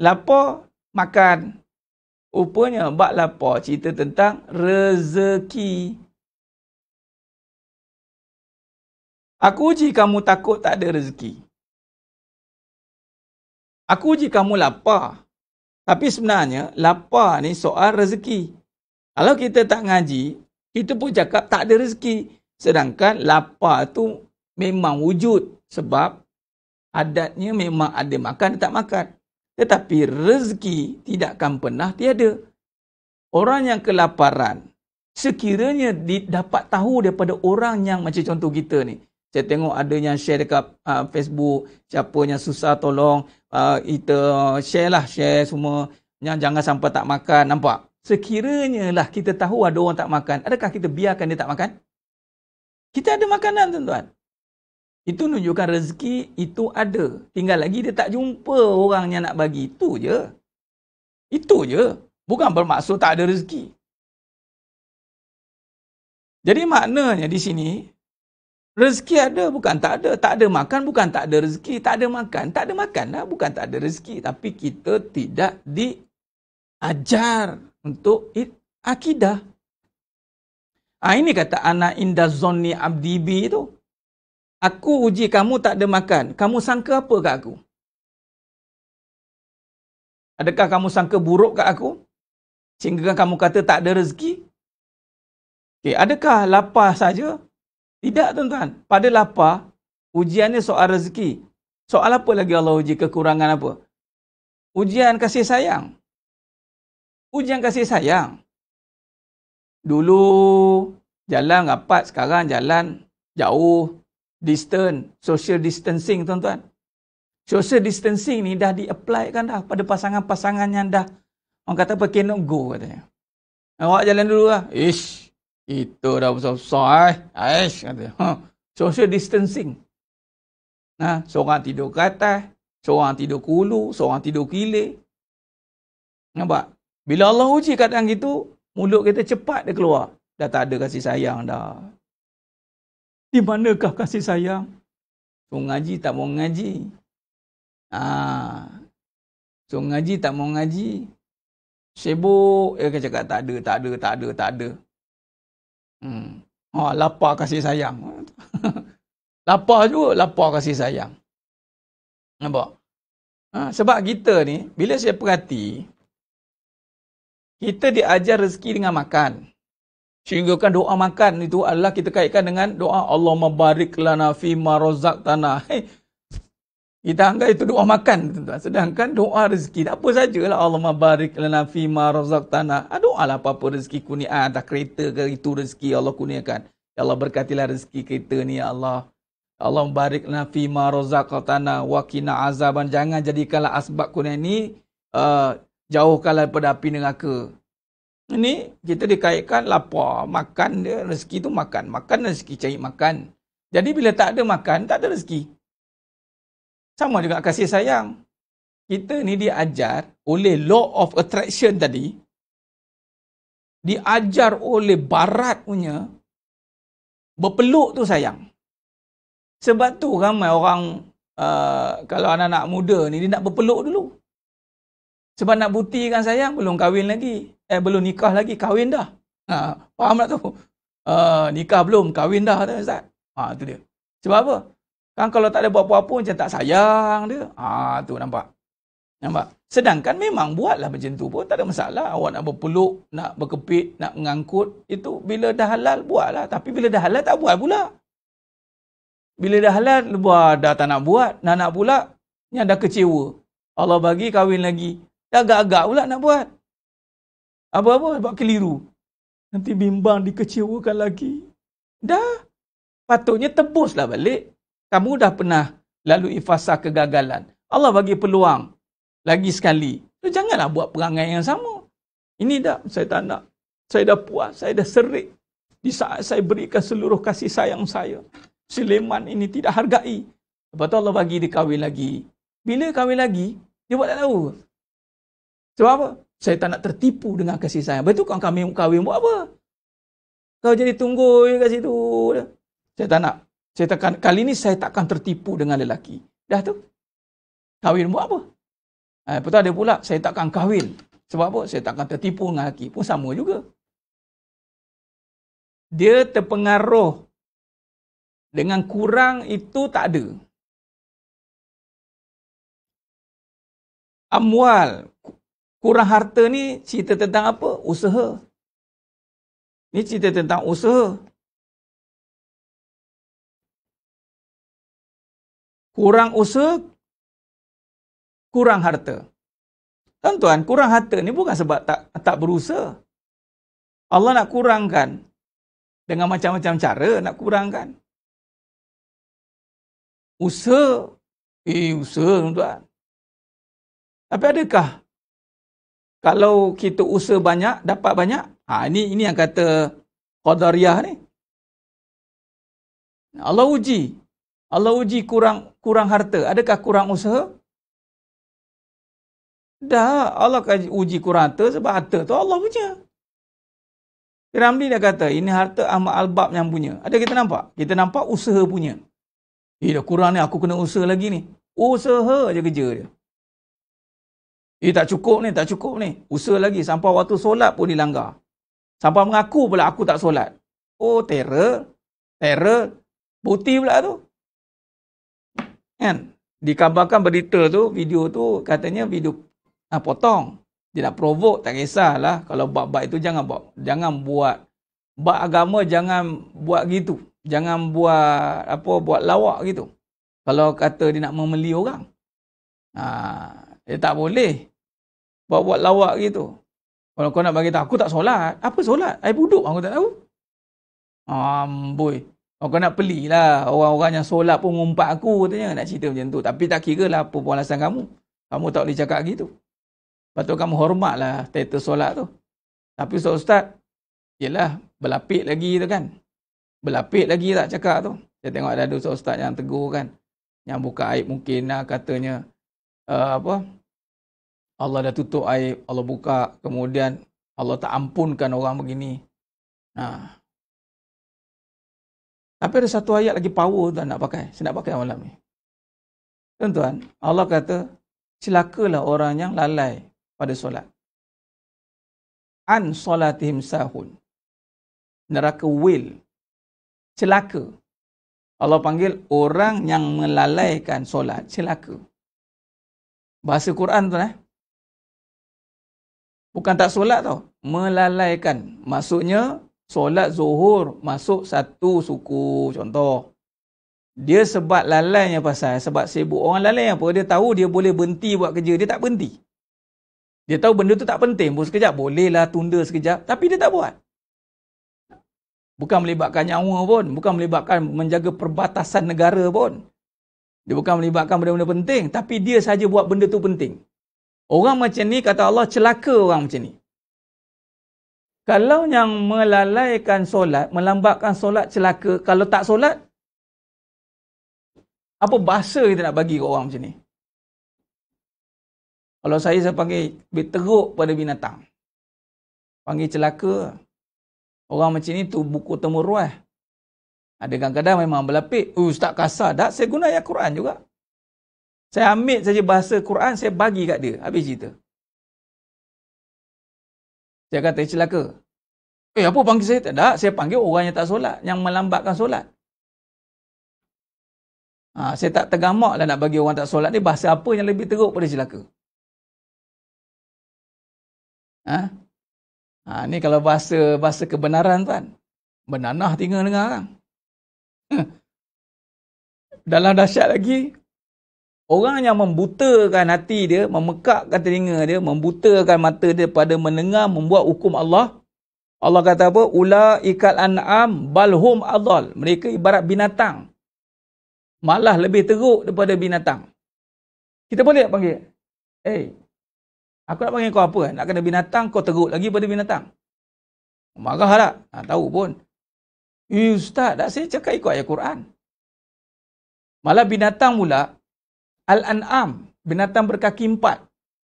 Lapar makan. Rupanya bab lapar cerita tentang rezeki. Aku uji kamu takut tak ada rezeki. Aku uji kamu lapar. Tapi sebenarnya lapar ni soal rezeki. Kalau kita tak ngaji, kita pun cakap tak ada rezeki. Sedangkan lapar tu memang wujud. Sebab adatnya memang ada makan, tak makan. Tetapi rezeki tidak akan pernah tiada. Orang yang kelaparan, sekiranya dapat tahu daripada orang yang macam contoh kita ni. Saya tengok ada yang share dekat Facebook, siapa yang susah tolong, kita share semua, yang jangan sampai tak makan, nampak? Sekiranya lah kita tahu ada orang tak makan, adakah kita biarkan dia tak makan? Kita ada makanan tuan-tuan. Itu menunjukkan rezeki itu ada. Tinggal lagi dia tak jumpa orang yang nak bagi. Itu je. Itu je. Bukan bermaksud tak ada rezeki. Jadi maknanya di sini, rezeki ada bukan tak ada. Tak ada makan bukan tak ada rezeki. Tak ada makan. Tak ada makan lah bukan tak ada rezeki. Tapi kita tidak diajar untuk akidah. Ini kata ana inda zonni abdi bi tu. Aku uji kamu tak ada makan. Kamu sangka apa kat aku? Adakah kamu sangka buruk kat aku? Sehingga kamu kata tak ada rezeki? Okay, adakah lapar saja? Tidak tuan-tuan. Pada lapar, ujiannya soal rezeki. Soal apa lagi Allah uji? Kekurangan apa? Ujian kasih sayang. Ujian kasih sayang. Dulu jalan rapat, sekarang jalan jauh. Distance, social distancing tuan-tuan. Social distancing ni dah di-apply kan dah pada pasangan-pasangan yang dah, orang kata apa, cannot go katanya. Awak jalan dulu lah. Itu dah besar-besar katanya. Social distancing. Seorang tidur ke atas, seorang tidur ke hulu, seorang tidur ke hilir. Nampak? Bila Allah uji keadaan gitu, mulut kita cepat dia keluar. Dah tak ada kasih sayang dah. Di manakah kasih sayang? So ngaji tak mau ngaji. So ngaji tak mau ngaji. Sibuk, dia cakap tak ada. Lapar kasih sayang. Lapar juga, lapar kasih sayang. Nampak? Sebab kita ni, bila saya perhati, kita diajar rezeki dengan makan. Sehingga kan doa makan itu adalah kita kaitkan dengan doa Allahumma barik lana fima razaqtana. Kita anggap itu doa makan, tuan-tuan. Sedangkan doa rezeki, apa sajalah Allahumma barik lana fima razaqtana. Doalah apa-apa rezeki kurniaan, tak kereta ke itu rezeki Allah kurniakan. Ya Allah berkatilah rezeki kita ni ya Allah. Allah barik lana fima razaqtana wa qina azaban. Jangan jadikanlah asbab kurnia ni jauhkanlah daripada api neraka. Ini kita dikaitkan lapar, makan dia, rezeki tu makan. Makan rezeki, cari makan. Jadi bila tak ada makan, tak ada rezeki. Sama juga kasih sayang. Kita ni diajar oleh law of attraction tadi. Diajar oleh barat punya. Berpeluk tu sayang. Sebab tu ramai orang, kalau anak-anak muda ni, dia nak berpeluk dulu. Sebab nak buktikan sayang, belum kahwin lagi. Belum nikah lagi, kahwin dah. Faham tak tu? Nikah belum, kahwin dah, Ustaz. Tu dia. Sebab apa? Kan kalau tak ada buat apa-apa, macam tak sayang dia. Tu nampak. Sedangkan memang buatlah macam tu pun, tak ada masalah. Awak nak berpeluk, nak berkepit, nak mengangkut, itu bila dah halal, buatlah. Tapi bila dah halal, tak buat pula. Bila dah halal, buat, dah tak nak buat, nak pula, yang dah kecewa. Allah bagi, kahwin lagi. Dah agak-agak pula nak buat. Apa-apa sebab keliru. Nanti bimbang dikecewakan lagi. Dah. Patutnya tebuslah balik. Kamu dah pernah lalui fasa kegagalan. Allah bagi peluang. Lagi sekali. Janganlah buat perangai yang sama. Ini dah, saya tak nak. Saya dah puas. Saya dah serik. Di saat saya berikan seluruh kasih sayang saya. Sulaiman ini tidak hargai. Lepas tu Allah bagi dia kahwin lagi. Bila kahwin lagi, dia buat tak tahu. Sebab apa? Saya tak nak tertipu dengan kasih sayang. Betul kan kami kahwin buat apa? Kau jadi tunggu kat situ. Saya tak nak. Kali ni saya takkan tertipu dengan lelaki. Dah tu. Kahwin buat apa? Lepas tu ada pula, saya takkan kahwin. Sebab apa? Saya takkan tertipu dengan lelaki. Pun sama juga. Dia terpengaruh dengan kurang itu tak ada. Amwal. Kurang harta ni cerita tentang apa? Usaha. Ni cerita tentang usaha. Kurang usaha, kurang harta. Tuan-tuan, kurang harta ni bukan sebab tak berusaha. Allah nak kurangkan dengan macam-macam cara nak kurangkan. Usaha. Usaha tuan-tuan. Tapi adakah kalau kita usaha banyak, dapat banyak? Ini yang kata Qadariyah ni. Allah uji kurang harta. Adakah kurang usaha? Dah, Allah uji kurang harta sebab harta tu Allah punya. Ramli dah kata, ini harta Ahmad Al-Bab yang punya. Ada kita nampak? Kita nampak usaha punya. Dah kurang ni, aku kena usaha lagi ni. Usaha je kerja dia. Tak cukup ni. Usaha lagi. Sampai waktu solat pun dilanggar. Sampai mengaku pula aku tak solat. Terror. Bukti pula tu. Kan? Dikabarkan berita tu, video tu, katanya video potong. Dia nak provoke, tak kisahlah. Kalau bab-bab itu jangan buat. Bab agama jangan buat gitu. Jangan buat lawak gitu. Kalau kata dia nak memeli orang. Dia tak boleh buat lawak gitu. Kalau kau nak bagi tahu, aku tak solat. Apa solat? Air buduk aku tak tahu. Amboi. Kau nak pelilah. Orang-orang yang solat pun ngumpat aku katanya. Nak cerita macam tu. Tapi tak kira lah apa pun alasan kamu. Kamu tak boleh cakap gitu. Patut kamu hormatlah status solat tu. Tapi Ustaz, yelah, berlapik lagi tu kan. Berlapik lagi tak cakap tu. Saya tengok ada Ustaz yang tegur kan. Yang buka aib mungkin katanya Allah dah tutup aib, Allah buka, kemudian Allah tak ampunkan orang begini. Tapi ada satu ayat lagi power tuan nak pakai. Saya nak pakai malam ni. Tuan-tuan, Allah kata, celakalah orang yang lalai pada solat. An solatihim sahun. Neraka wil. Celaka. Allah panggil orang yang melalaikan solat. Celaka. Bahasa Quran tu bukan tak solat tau. Melalaikan. Maksudnya, solat zuhur masuk satu suku. Contoh. Dia sebab lalainya pasal. Sebab sibuk. Orang lalai apa? Dia tahu dia boleh berhenti buat kerja. Dia tak berhenti. Dia tahu benda tu tak penting pun sekejap. Bolehlah tunda sekejap. Tapi dia tak buat. Bukan melibatkan nyawa pun. Bukan melibatkan menjaga perbatasan negara pun. Dia bukan melibatkan benda-benda penting. Tapi dia saja buat benda tu penting. Orang macam ni, kata Allah, celaka orang macam ni. Kalau yang melalaikan solat, melambatkan solat, celaka. Kalau tak solat, apa bahasa kita nak bagi ke orang macam ni? Kalau saya panggil teruk pada binatang. Panggil celaka. Orang macam ni tu buku temu ruah. Ada kadang-kadang memang berlapik. Ustaz kasar. Tak, saya guna ayat Quran juga. Saya ambil saja bahasa Quran, saya bagi kat dia. Habis cerita. Saya kata celaka. Apa panggil saya? Tak, saya panggil orang yang tak solat. Yang melambatkan solat. Saya tak tergamak lah nak bagi orang tak solat ni. Bahasa apa yang lebih teruk pada celaka? Ni kalau bahasa kebenaran tuan. Benanah tinggal dengar kan. Dalam dahsyat lagi, orang yang membutakan hati dia, memekakkan telinga dia, membutakan mata dia pada mendengar, membuat hukum Allah. Allah kata apa? Ulaikal an'am balhum adhal. Mereka ibarat binatang. Malah lebih teruk daripada binatang. Kita boleh tak panggil? Aku nak panggil kau apa? Nak kena binatang, kau teruk lagi pada binatang. Marah tak? Tahu pun. Ustaz, tak saya cakap ikut ayat Quran. Malah binatang pula, Al-An'am, binatang berkaki 4,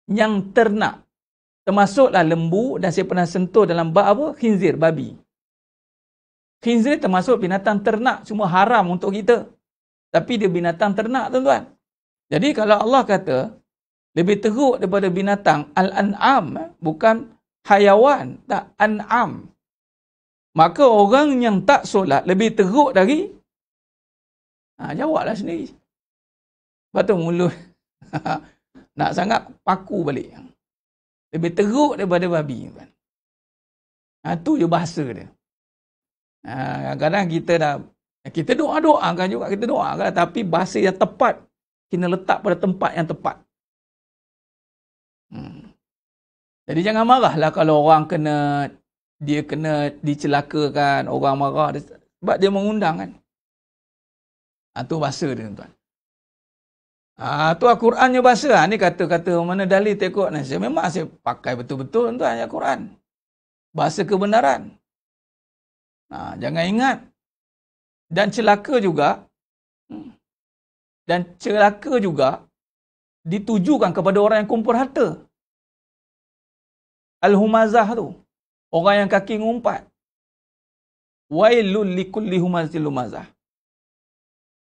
yang ternak. Termasuklah lembu, dan saya pernah sentuh dalam bab apa? Khinzir, babi. Khinzir termasuk binatang ternak, semua haram untuk kita. Tapi dia binatang ternak, tuan-tuan. Jadi kalau Allah kata, lebih teruk daripada binatang, Al-An'am, bukan hayawan, tak, An'am. Maka orang yang tak solat lebih teruk dari, jawablah sendiri. Lepas tu mulut, nak sangat paku balik. Lebih teruk daripada babi. Tu je bahasa dia. Kadang-kadang kita doa-doakan juga, kita doakan, tapi bahasa yang tepat, kena letak pada tempat yang tepat. Jadi jangan marahlah kalau orang kena dicelakakan, orang marah sebab dia mengundang kan. Tu bahasa dia tuan. Tu Al-Qurannya bahasa. Ni kata-kata mana dalil tekok ni. Memang saya pakai betul-betul tuan ayat Quran. Bahasa kebenaran. Jangan ingat. Dan celaka juga ditujukan kepada orang yang kumpul harta. Al-Humazah tu. Orang yang kaki ngumpat. Wailul likulli humazil lumazah.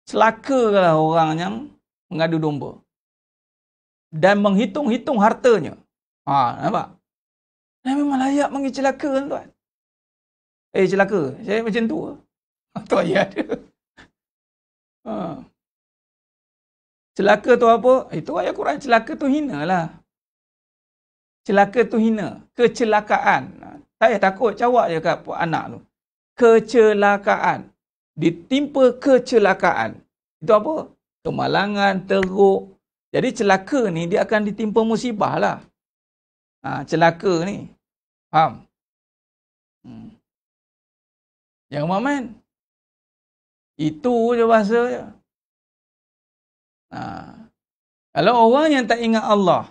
Celakalah orang yang mengadu domba. Dan menghitung-hitung hartanya. Nampak? Memang layak panggil celaka tuan. Celaka. Saya macam tu. Tu ayat dia. Celaka tu apa? Itu ayat Quran. Celaka tu hina lah. Celaka tu hina. Kecelakaan. Saya takut cawak je kat anak tu. Kecelakaan. Ditimpa kecelakaan. Itu apa? Kemalangan, teruk. Jadi celaka ni dia akan ditimpa musibah lah. Celaka ni. Faham? Jangan main. Itu je bahasa je. Kalau orang yang tak ingat Allah,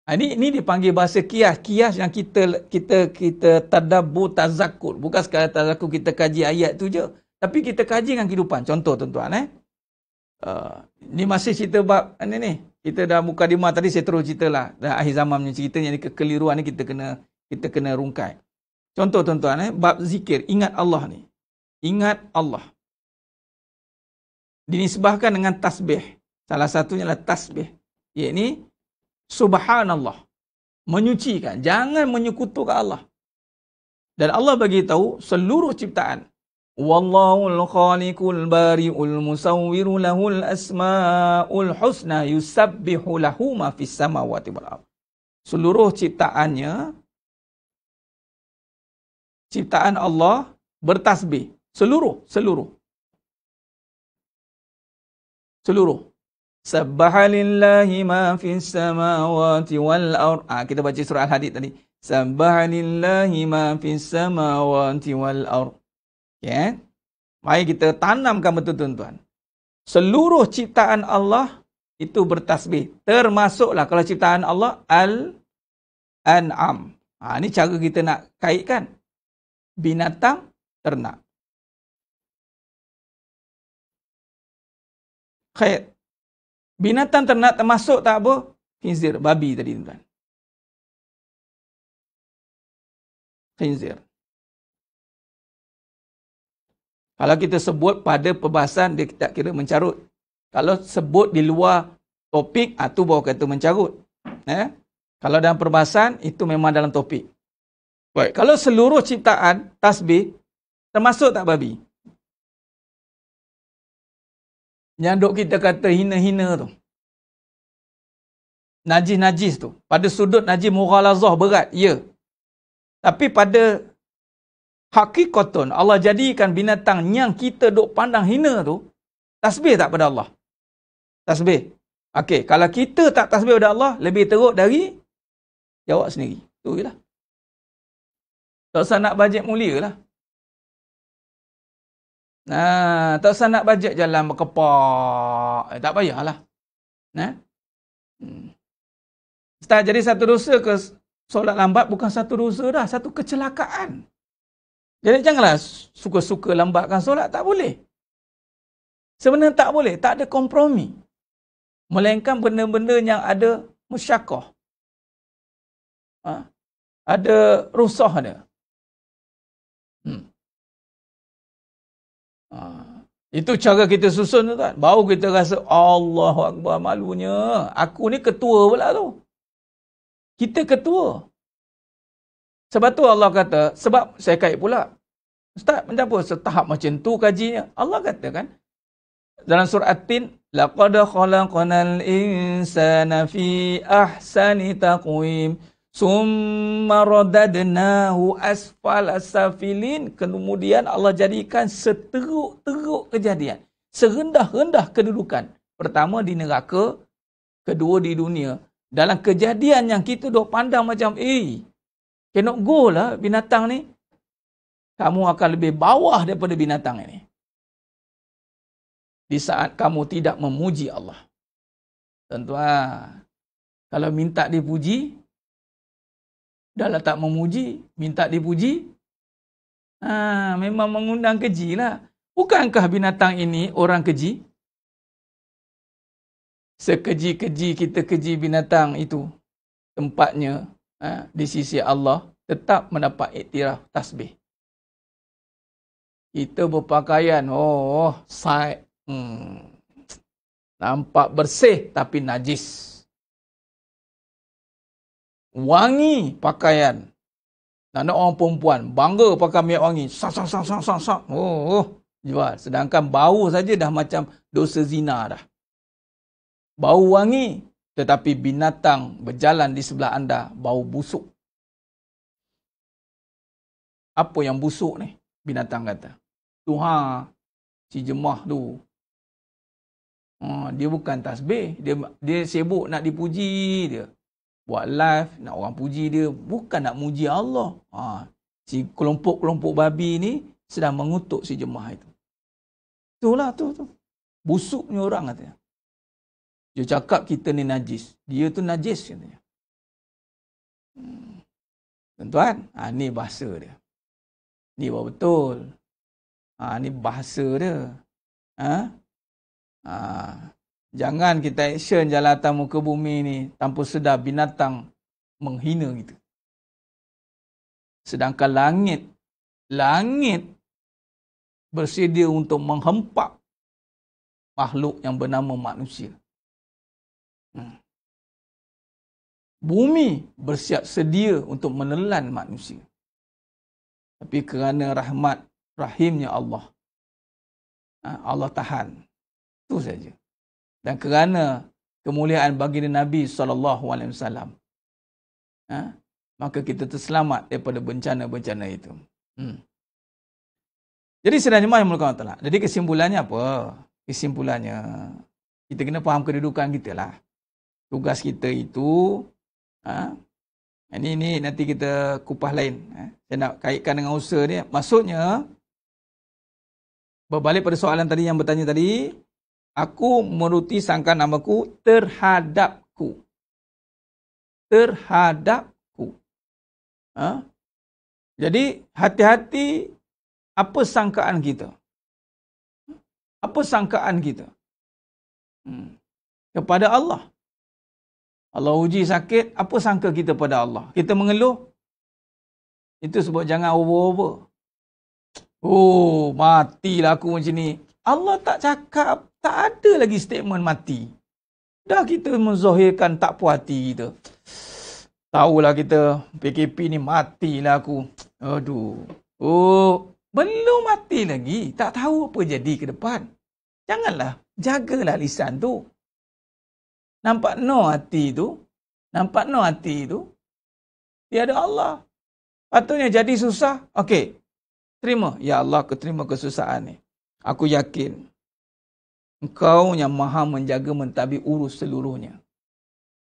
ini dipanggil bahasa kias. Kias yang kita tadabbur, tazakkur. Bukan sekadar tazakkur kita kaji ayat tu je. Tapi kita kaji dengan kehidupan. Contoh tuan-tuan. Ni masih cerita bab ni. Kita dah mukadimah tadi, saya terus ceritalah. Dah akhir zaman punya cerita, yang kekeliruan ni kita kena rungkai. Contoh tuan-tuan, bab zikir, ingat Allah ni. Ingat Allah. Dinisbahkan dengan tasbih. Salah satunya adalah tasbih. Iaitu subhanallah. Menyucikan. Jangan menyekutukan Allah. Dan Allah bagi tahu seluruh ciptaan. Wallahul khaliqul bari'ul musawwiru lahul asma'ul husna yusabbihu lahu ma fis samawati wal ardh. Seluruh ciptaan Allah bertasbih. Seluruh. Sabbaha lillahi ma fis samawati wal ardh. Kita baca surah Al-Hadid tadi. Sabbaha lillahi ma fis samawati wal ardh. Ya. Mari kita tanamkan betul tuan-tuan. Seluruh ciptaan Allah itu bertasbih. Termasuklah kalau ciptaan Allah Al-An'am. Ini cara kita nak kaitkan. Binatang, ternak. Khair. Binatang ternak termasuk tak apa? Khinzir, babi tadi tuan-tuan. Khinzir. Kalau kita sebut pada perbahasan, dia tak kira mencarut. Kalau sebut di luar topik, itu baru kata mencarut. Kalau dalam perbahasan, itu memang dalam topik. Baik. Kalau seluruh ciptaan, tasbih, termasuk tak babi? Yang duk kita kata hina-hina tu. Najis-najis tu. Pada sudut najis mughalazah berat, ya. Tapi pada hakikatun, Allah jadikan binatang yang kita duk pandang hina tu, tasbih tak pada Allah? Tasbih. Okey, kalau kita tak tasbih pada Allah, lebih teruk dari jawab sendiri. Tu je lah. Tak usah nak bajet mulia lah. Tak usah nak bajet jalan berkepak. Tak payahlah. Ustaz, jadi satu dosa ke solat lambat? Bukan satu dosa dah, satu kecelakaan. Jadi janganlah suka-suka lambatkan solat. Tak boleh. Sebenarnya tak boleh. Tak ada kompromi. Melainkan benda-benda yang ada musyakkah. Ada rusah dia. Itu cara kita susun tu kan. Baru kita rasa Allahu Akbar, malunya. Aku ni ketua pula tu. Kita ketua. Sebab tu Allah kata, sebab saya kait pula. Ustaz, kenapa setahap macam tu kajinya? Allah kata kan, dalam surah At-Tin, laqad khalaqnal insana fi ahsani taqwim summa radadnahu asfala safilin. Kemudian Allah jadikan seteruk-teruk kejadian, serendah-rendah kedudukan. Pertama di neraka, kedua di dunia. Dalam kejadian yang kita duk pandang macam cannot go lah binatang ni, kamu akan lebih bawah daripada binatang ini. Di saat kamu tidak memuji Allah. Tuan-tuan, kalau minta dipuji, dah lah tak memuji, minta dipuji, memang mengundang keji lah. Bukankah binatang ini orang keji? Sekeji-keji kita keji binatang itu, tempatnya di sisi Allah tetap mendapat iktiraf tasbih. Kita berpakaian, nampak bersih tapi najis. Wangi pakaian. Nak orang perempuan bangga pakai minyak wangi, sak. Jual. Sedangkan bau saja dah macam dosa zina dah. Bau wangi, tetapi binatang berjalan di sebelah anda bau busuk. Apa yang busuk ni? Binatang kata. Si jemah tu. Dia bukan tasbih. Dia sibuk nak dipuji dia. Buat live, nak orang puji dia. Bukan nak muji Allah. Si kelompok-kelompok babi ni sedang mengutuk si jemah itu. Itulah tu. Busuknya orang katanya. Dia cakap kita ni najis. Dia tu najis katanya. Tuan-tuan, ni bahasa dia. Ni baru betul. Ni bahasa dia. Jangan kita action jalan atas muka bumi ni tanpa sedar binatang menghina kita. Sedangkan langit bersedia untuk menghempak makhluk yang bernama manusia. Bumi bersiap sedia untuk menelan manusia. Tapi kerana rahmat rahimnya Allah, Allah tahan. Itu saja. Dan kerana kemuliaan baginda Nabi SAW, maka kita terselamat daripada bencana-bencana itu. Jadi sebenarnya yang mulakan Allah. Jadi kesimpulannya apa? Kesimpulannya, kita kena faham kedudukan kita lah. Tugas kita itu, ini nanti kita kupas lain. Saya nak kaitkan dengan usaha ni. Maksudnya, berbalik pada soalan tadi yang bertanya tadi, aku menuruti sangkaan namaku terhadapku. Terhadapku. Jadi, hati-hati apa sangkaan kita. Apa sangkaan kita kepada Allah. Allah uji sakit, apa sangka kita pada Allah? Kita mengeluh. Itu sebab jangan over-over. Oh, matilah aku macam ni. Allah tak cakap, tak ada lagi statement mati. Dah kita menzahirkan tak puas hati kita. Tahulah kita, PKP ni matilah aku. Aduh. Oh, belum mati lagi. Tak tahu apa jadi ke depan. Janganlah. Jagalah lisan tu. Nampak no hati tu? Nampak no hati tu? Tiada Allah. Patutnya jadi susah. Okey. Terima. Ya Allah, aku terima kesusahan ni. Aku yakin Engkau yang maha menjaga mentadbir urus seluruhnya.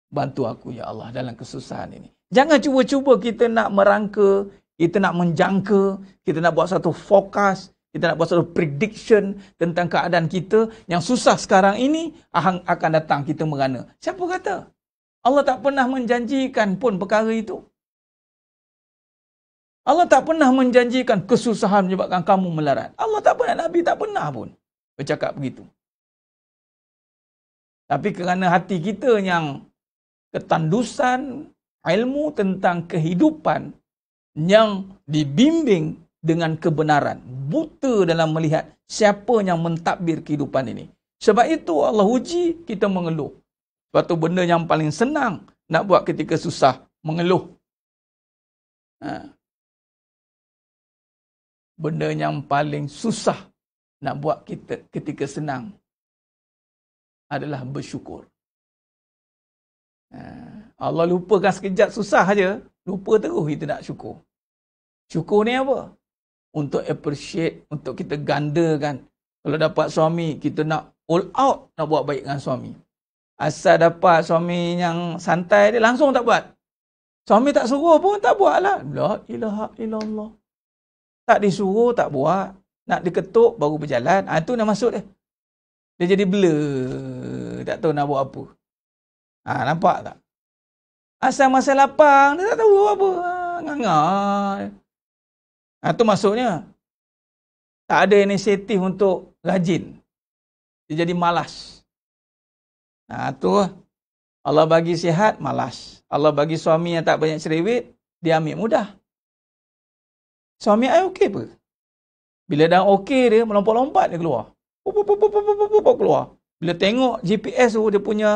Bantu aku ya Allah dalam kesusahan ini. Jangan cuba-cuba kita nak merangka, kita nak menjangka, kita nak buat satu fokus, kita nak buat satu prediction tentang keadaan kita yang susah sekarang ini akan datang kita merana. Siapa kata? Allah tak pernah menjanjikan pun perkara itu. Allah tak pernah menjanjikan kesusahan menyebabkan kamu melarat. Allah tak pernah, Nabi tak pernah pun bercakap begitu. Tapi kerana hati kita yang ketandusan ilmu tentang kehidupan yang dibimbing dengan kebenaran, buta dalam melihat siapa yang mentadbir kehidupan ini. Sebab itu Allah uji kita mengeluh. Suatu benda yang paling senang nak buat ketika susah, mengeluh. Benda yang paling susah nak buat kita ketika senang adalah bersyukur. Allah lupakan sekejap susah saja, lupa terus kita nak syukur. Syukur ni apa? Untuk appreciate, untuk kita gandakan. Kalau dapat suami, kita nak all out nak buat baik dengan suami. Asal dapat suami yang santai, dia langsung tak buat. Suami tak suruh pun tak buat lah. La ilaha illallah. Tak disuruh, tak buat. Nak diketuk, baru berjalan. Itu nak masuk dia. Dia jadi blur. Tak tahu nak buat apa. Nampak tak? Asal masa lapang, dia tak tahu apa. Ngangar. Itu maksudnya. Tak ada inisiatif untuk rajin. Dia jadi malas. Itu Allah bagi sihat, malas. Allah bagi suami yang tak banyak cerewet, dia ambil mudah. Suami saya okey apa? Bila dah okey dia, melompat-lompat dia keluar. Keluar. Bila tengok GPS tu, dia punya,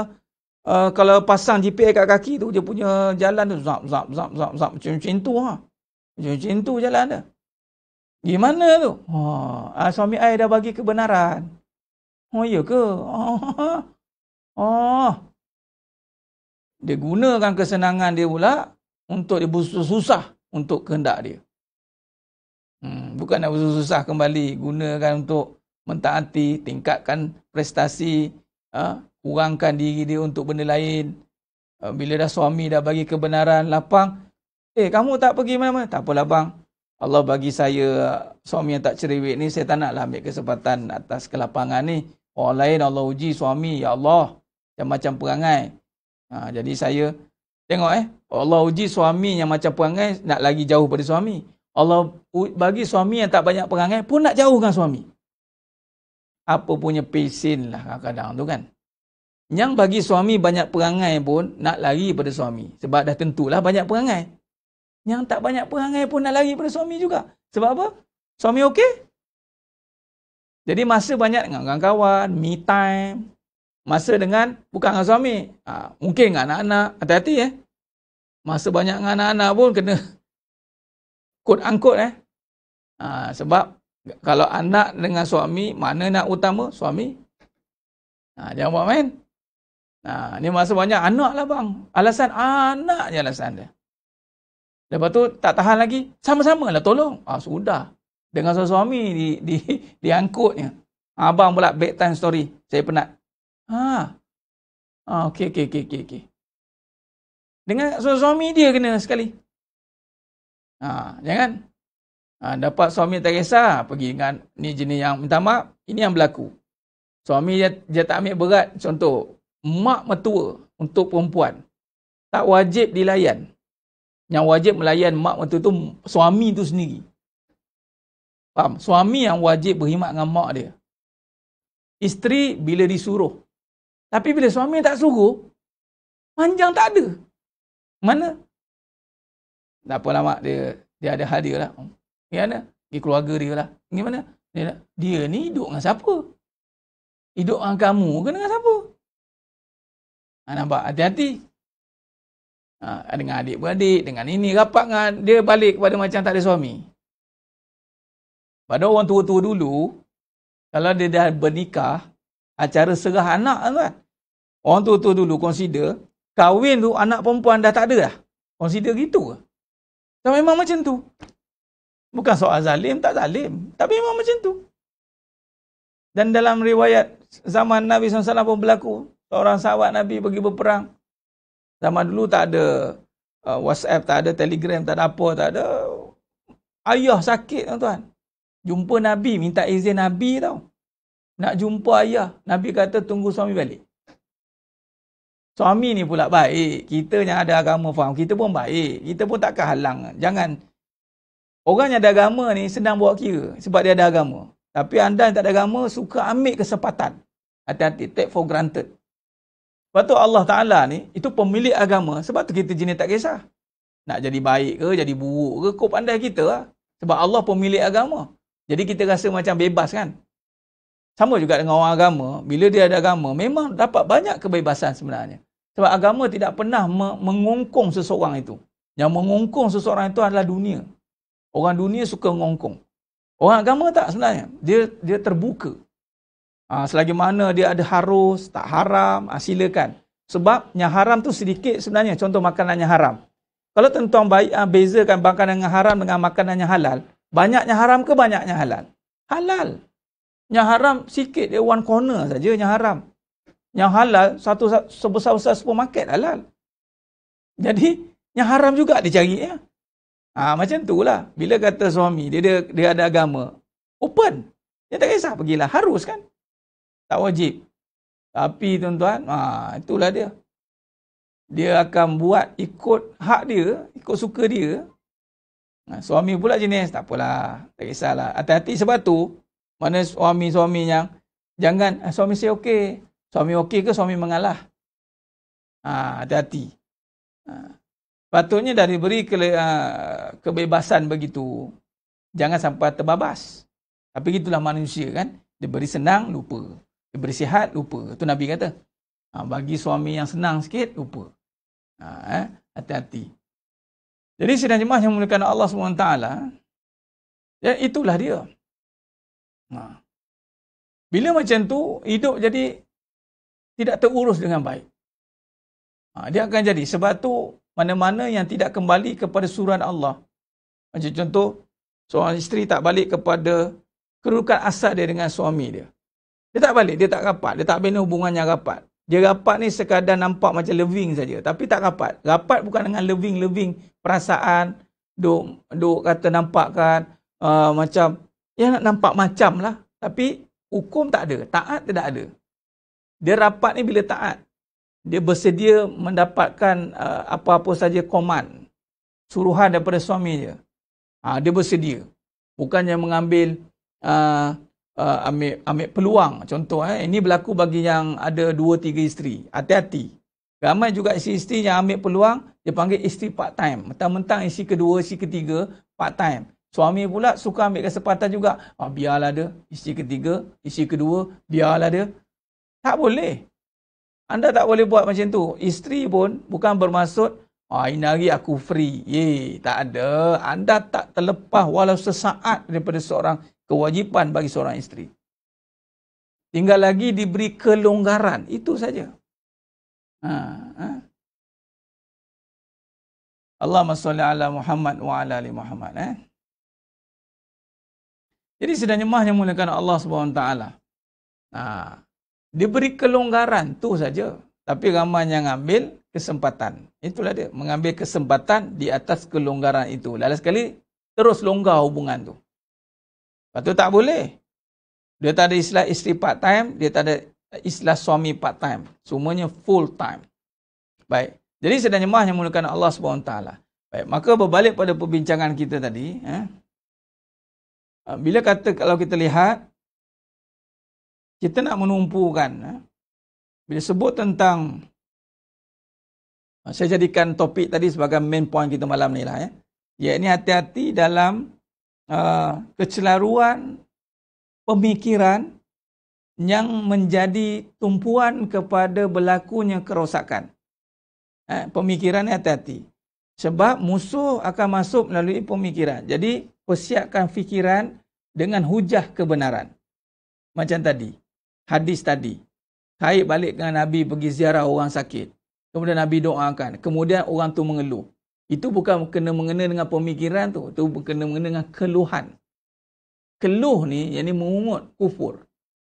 kalau pasang GPS kat kaki tu, dia punya jalan tu, zap. Macam tu ha. Macam tu jalan dia. Gimana tu? Suami saya dah bagi kebenaran. Oh, iya ke? Dia gunakan kesenangan dia pula untuk dia susah untuk kehendak dia. Bukan nak susah kembali, gunakan untuk mentaati, tingkatkan prestasi, kurangkan diri dia untuk benda lain. Bila dah suami dah bagi kebenaran, lapang, kamu tak pergi mana-mana? Tak apalah bang, Allah bagi saya suami yang tak cerewet ni, saya tak naklah ambil kesempatan atas kelapangan ni. Orang lain Allah uji suami, ya Allah, macam perangai. Jadi saya tengok Allah uji suami yang macam perangai, nak lagi jauh pada suami. Allah bagi suami yang tak banyak perangai pun nak jauh dengan suami. apa punya pesen lah kadang-kadang tu kan. Yang bagi suami banyak perangai pun nak lari pada suami. Sebab dah tentulah banyak perangai. Yang tak banyak perangai pun nak lari pada suami juga. Sebab apa? Suami okey. Jadi masa banyak dengan kawan, me time. Masa dengan, bukan dengan suami. Mungkin dengan anak-anak. Hati-hati Masa banyak dengan anak-anak pun kena quote-unquote sebab kalau anak dengan suami, mana nak utama? Suami. Jangan buat main. Ni masa banyak anak lah bang. Alasan anak je alasan dia. Lepas tu tak tahan lagi. Sama-sama lah tolong. Sudah. Dengan suami diangkutnya. Abang pula bedtime story. Saya penat. Okey. Dengan suami dia kena sekali. Jangan. Dapat suami tak kisah, pergi dengan ni jenis yang minta maaf, ini yang berlaku. Suami dia tak ambil berat, contoh, mak mertua untuk perempuan. Tak wajib dilayan. Yang wajib melayan mak mertua tu suami tu sendiri. Faham? Suami yang wajib berkhidmat dengan mak dia. Isteri bila disuruh. Tapi bila suami tak suruh, panjang tak ada. Mana? Tak apalah mak, dia ada hadiah lah. Gimana? Di keluarga dia lah. Gimana? Dia ni hidup dengan siapa? Hidup dengan kamu ke dengan siapa? Nampak? Hati-hati. Dengan adik-beradik, dengan ini, rapat dengan dia balik kepada macam tak ada suami. Pada orang tua-tua dulu, kalau dia dah bernikah, acara serah anak kan? Orang tua-tua dulu consider, kahwin tu anak perempuan dah tak ada dah. Consider gitu ke? So, memang macam tu. Bukan soal zalim, tak zalim. Tapi memang macam tu. Dan dalam riwayat zaman Nabi SAW pun berlaku. Seorang sahabat Nabi pergi berperang. Zaman dulu tak ada WhatsApp, tak ada Telegram, tak ada apa, tak ada. Ayah sakit tuan-tuan. Jumpa Nabi, minta izin Nabi tau. Nak jumpa ayah. Nabi kata tunggu suami balik. Suami ni pula baik. Kita yang ada agama faham. Kita pun baik. Kita pun takkan halang. Jangan. Orang yang ada agama ni senang bawa kira sebab dia ada agama. Tapi anda yang tak ada agama suka ambil kesempatan. Hati-hati, take for granted. Sebab tu Allah Ta'ala ni, itu pemilik agama. Sebab tu kita jenis tak kisah. Nak jadi baik ke, jadi buruk ke, kau pandai kita lah. Sebab Allah pemilik agama. Jadi kita rasa macam bebas kan. Sama juga dengan orang agama. Bila dia ada agama, memang dapat banyak kebebasan sebenarnya. Sebab agama tidak pernah mengongkong seseorang itu. Yang mengongkong seseorang itu adalah dunia. Orang dunia suka ngongkong. Orang agama tak sebenarnya. Dia terbuka. Selagi mana dia ada harus, tak haram, silakan. Sebab yang haram tu sedikit sebenarnya. Contoh makanan yang haram. Kalau tuan-tuan bezakan makanan yang haram dengan makanan yang halal, banyaknya haram ke banyaknya halal? Halal. Yang haram sikit, dia one corner saja yang haram. Yang halal, sebesar-besar supermarket halal. Jadi, yang haram juga dia cari ya. Macam tu lah. Bila kata suami, dia ada agama, open. Dia tak kisah, pergilah. Harus kan? Tak wajib. Tapi tuan-tuan, itulah dia. Dia akan buat ikut hak dia, ikut suka dia. Suami pula jenis, tak apalah. Tak kisahlah. Hati-hati sebab tu, mana suami-suami yang, jangan, suami saya okey. Suami okey ke suami mengalah? Hati-hati. Patutnya dah diberi kebebasan begitu. Jangan sampai terbabas. Tapi itulah manusia kan. Diberi senang, lupa. Diberi sihat, lupa. Itu Nabi kata. Bagi suami yang senang sikit, lupa. Hati-hati. Jadi sidang jemaah yang memuliakan Allah SWT, ya itulah dia. Bila macam tu, hidup jadi tidak terurus dengan baik. Dia akan jadi. Sebab tu, mana-mana yang tidak kembali kepada suruhan Allah. Macam contoh, seorang isteri tak balik kepada kedudukan asal dia dengan suami dia. Dia tak balik, dia tak rapat, dia tak bina hubungan yang rapat. Dia rapat ni sekadar nampak macam loving saja, tapi tak rapat. Rapat bukan dengan loving perasaan, duk kata nampakkan macam, ya nak nampak macam lah. Tapi hukum tak ada, taat tidak ada. Dia rapat ni bila taat. Dia bersedia mendapatkan apa-apa saja koman, suruhan daripada suami dia. Dia bersedia. Bukannya mengambil ambil peluang. Contoh, ini berlaku bagi yang ada 2-3 isteri. Hati-hati. Ramai juga isteri yang ambil peluang, dia panggil isteri part time. Mentang-mentang isteri kedua, isteri ketiga, part time. Suami pula suka ambil kesempatan juga. Biarlah dia. Isteri ketiga, isteri kedua, biarlah dia. Tak boleh. Anda tak boleh buat macam tu. Isteri pun bukan bermaksud, ini hari aku free. Tak ada. Anda tak terlepas walau sesaat daripada seorang kewajipan bagi seorang isteri. Tinggal lagi diberi kelonggaran. Itu saja. Allahumma salli ala Muhammad wa ala ali Muhammad. Jadi sedang jemaah yang muliakan Allah SWT. Diberi kelonggaran, tu saja. Tapi ramai yang ambil kesempatan. Itulah dia, mengambil kesempatan di atas kelonggaran itu. Lalu sekali terus longgar hubungan tu. Lepas tu tak boleh. Dia tak ada istilah isteri part time, dia tak ada istilah suami part time. Semuanya full time. Baik. Jadi sedang jemaah yang mulakan Allah SWT. Baik, maka berbalik pada perbincangan kita tadi, bila kata kalau kita lihat kita nak menumpukan, bila sebut tentang, saya jadikan topik tadi sebagai main point kita malam ni lah, iaitu hati-hati dalam kecelaruan pemikiran yang menjadi tumpuan kepada berlakunya kerosakan. Pemikiran ni hati-hati. Sebab musuh akan masuk melalui pemikiran. Jadi, persiapkan fikiran dengan hujah kebenaran. Macam tadi. Hadis tadi. Kait balik dengan Nabi pergi ziarah orang sakit. Kemudian Nabi doakan. Kemudian orang tu mengeluh. Itu bukan kena-mengena dengan pemikiran tu. Itu kena-mengena dengan keluhan. Keluh ni, yang ni mengungut kufur.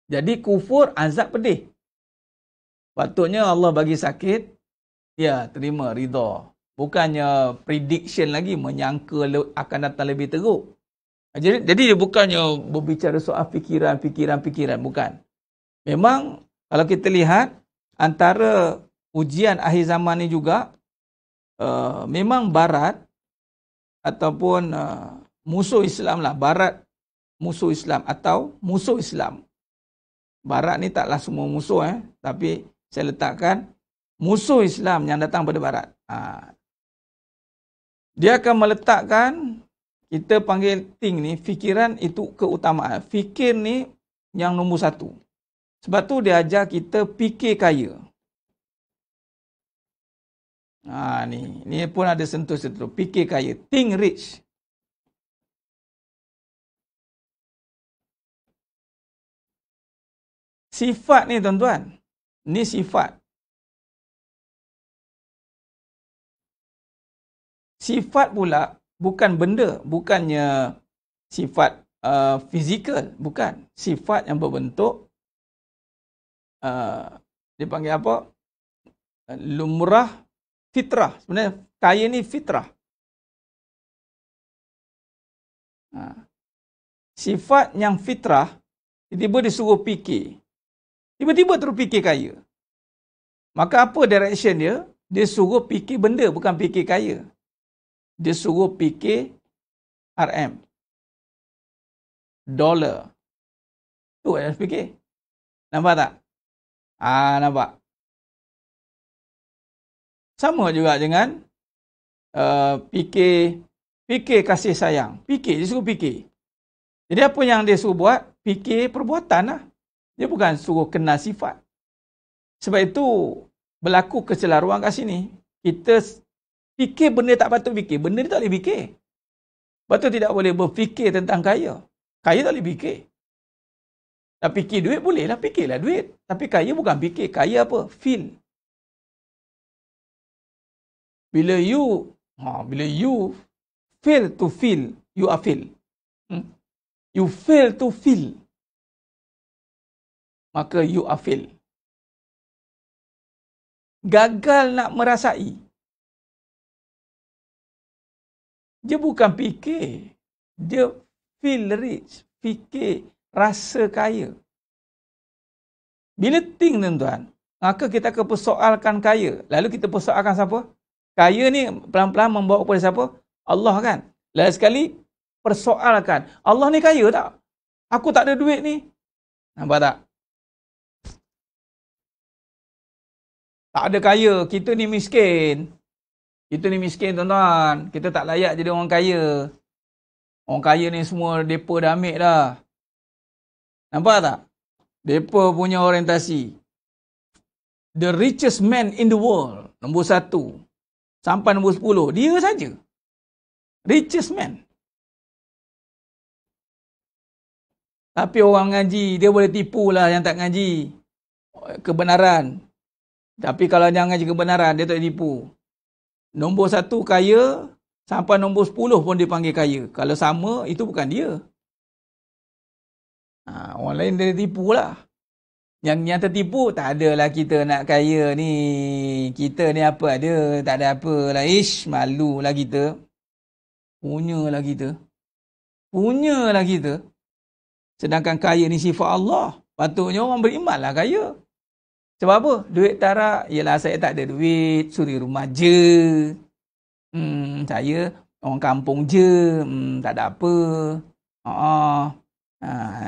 Jadi kufur azab pedih. Patutnya Allah bagi sakit, ya, terima, ridha. Bukannya prediction lagi, menyangka akan datang lebih teruk. Jadi dia bukannya berbicara soal fikiran, bukan. Memang, kalau kita lihat, antara ujian akhir zaman ni juga, memang Barat, ataupun musuh Islam lah, Barat musuh Islam, atau musuh Islam. Barat ni taklah semua musuh, tapi saya letakkan, musuh Islam yang datang pada Barat. Dia akan meletakkan, kita panggil think ni, fikiran itu keutamaan. Fikir ni yang nombor satu. Sebab tu dia ajar kita fikir kaya. Ni pun ada sentuh-sentuh. Fikir kaya. Think rich. Sifat ni tuan-tuan. Ni sifat. Sifat pula bukan benda, bukannya sifat fizikal, bukan. Sifat yang berbentuk, dia panggil apa? Lumrah fitrah. Sebenarnya kaya ni fitrah. Sifat yang fitrah, tiba-tiba disuruh fikir. Tiba-tiba terus fikir kaya. Maka apa direction dia? Dia suruh fikir benda, bukan fikir kaya. Dia suruh fikir RM. Dollar. Tu yang fikir. Nampak tak? Nampak. Sama juga dengan fikir kasih sayang. Fikir, dia suruh fikir. Jadi apa yang dia suruh buat? Fikir perbuatan lah. Dia bukan suruh kenal sifat. Sebab itu berlaku kecelaruan kat sini. Kita fikir benda tak patut fikir. Benda ni tak boleh fikir. Patut tidak boleh berfikir tentang kaya. Kaya tak boleh fikir. Tak fikir duit bolehlah, fikirlah duit. Tapi kaya bukan fikir. Kaya apa? Feel. Bila you fail to feel, you are fail. You fail to feel, maka you are fail. Gagal nak merasai. Dia bukan fikir. Dia feel rich. Fikir, rasa kaya. Bila think tuan-tuan, maka kita akan persoalkan kaya. Lalu kita persoalkan siapa? Kaya ni pelan-pelan membawa kepada siapa? Allah kan? Lalu sekali persoalkan, Allah ni kaya tak? Aku tak ada duit ni. Nampak tak? Tak ada kaya. Kita ni miskin. Kita ni miskin tuan-tuan. Kita tak layak jadi orang kaya. Orang kaya ni semua mereka dah ambil dah. Nampak tak? Mereka punya orientasi. The richest man in the world. Nombor 1. Sampai nombor 10. Dia saja. Richest man. Tapi orang ngaji, dia boleh tipu lah yang tak ngaji kebenaran. Tapi kalau dia ngaji kebenaran, dia tak tipu. Nombor 1 kaya, sampai nombor 10 pun dia panggil kaya. Kalau sama, itu bukan dia. Orang lain dia tipu lah. Yang tertipu, tak adalah kita nak kaya ni. Kita ni apa ada, tak ada apa lah. Ish, malu lah kita. Punyalah kita. Punyalah kita. Sedangkan kaya ni sifat Allah. Patutnya orang beriman lah kaya. Sebab apa? Duit tarak. Yelah saya tak ada duit. Suri rumah je. Saya orang kampung je. Tak ada apa.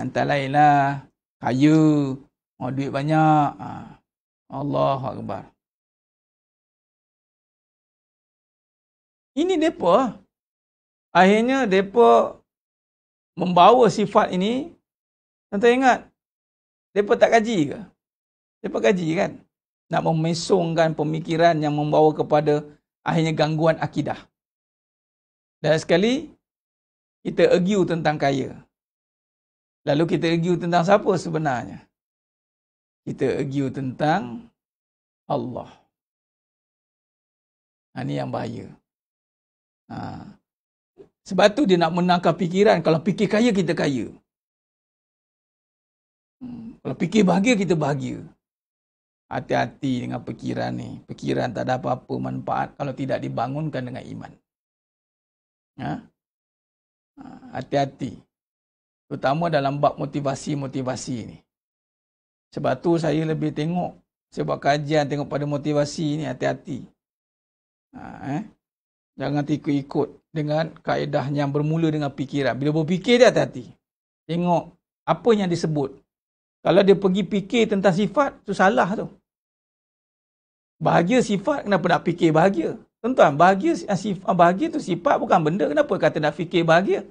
Entah lain lah. Kaya. Duit banyak. Allahu Akbar. Ini mereka. Akhirnya mereka membawa sifat ini. Tuan ingat, mereka tak kaji ke? Mereka kaji kan? Nak memesongkan pemikiran yang membawa kepada akhirnya gangguan akidah. Dan sekali, kita argue tentang kaya. Lalu kita argue tentang siapa sebenarnya? Kita argue tentang Allah. Ini yang bahaya. Sebab tu dia nak menangkap fikiran. Kalau fikir kaya, kita kaya. Kalau fikir bahagia, kita bahagia. Hati-hati dengan fikiran ni. Fikiran tak ada apa-apa manfaat kalau tidak dibangunkan dengan iman. Hati-hati. Terutama dalam bab motivasi-motivasi ni. Sebab tu saya lebih tengok. Saya buat kajian tengok pada motivasi ni, hati-hati. Jangan ikut-ikut dengan kaedah yang bermula dengan fikiran. Bila berfikir dia hati-hati. Tengok apa yang disebut. Kalau dia pergi fikir tentang sifat, tu salah tu. Bahagia sifat, kenapa nak fikir bahagia? Tuan-tuan, bahagia tu sifat bukan benda. Kenapa kata nak fikir bahagia?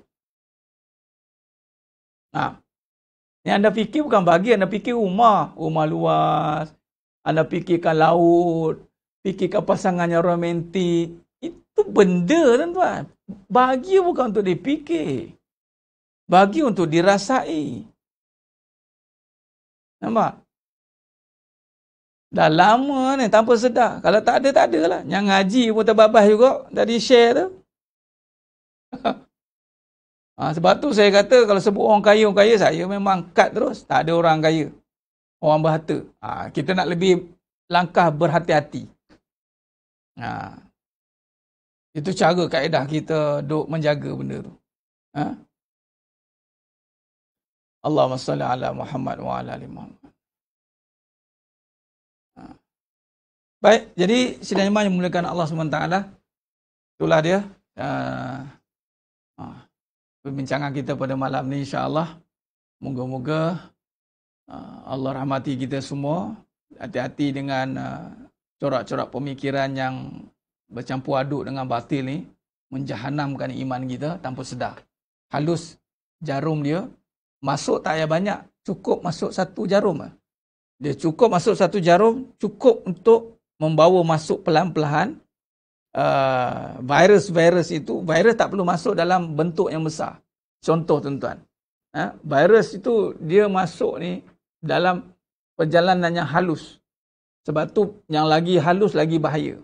Yang anda fikir bukan bahagia. Anda fikir rumah luas. Anda fikirkan laut. Fikirkan pasangan yang romantik. Itu benda tuan-tuan. Bahagia bukan untuk dipikir. Bahagia untuk dirasai. Nampak? Dah lama ni tanpa sedar. Kalau tak ada lah. Yang ngaji pun terbabas juga. Tadi share tu. Sebab tu saya kata kalau sebut orang kaya, saya memang cut terus. Tak ada orang kaya. Orang berharta. Kita nak lebih langkah berhati-hati. Itu cara kaedah kita duk menjaga benda tu. Allahumma salli ala Muhammad wa ala ali Muhammad. Baik, jadi sidang iman yang dimuliakan Allah SWT. Itulah dia perbincangan kita pada malam ni, insya-Allah. Moga-moga Allah rahmati kita semua. Hati-hati dengan corak-corak pemikiran yang bercampur aduk dengan batil ni, menjahanamkan iman kita tanpa sedar. Halus jarum dia, masuk tak payah banyak, cukup masuk 1 jarum. Dia cukup masuk 1 jarum, cukup untuk membawa masuk pelan-pelan virus itu. Virus tak perlu masuk dalam bentuk yang besar. Contoh tuan-tuan, virus itu dia masuk ni dalam perjalanan yang halus. Sebab tu yang lagi halus lagi bahaya.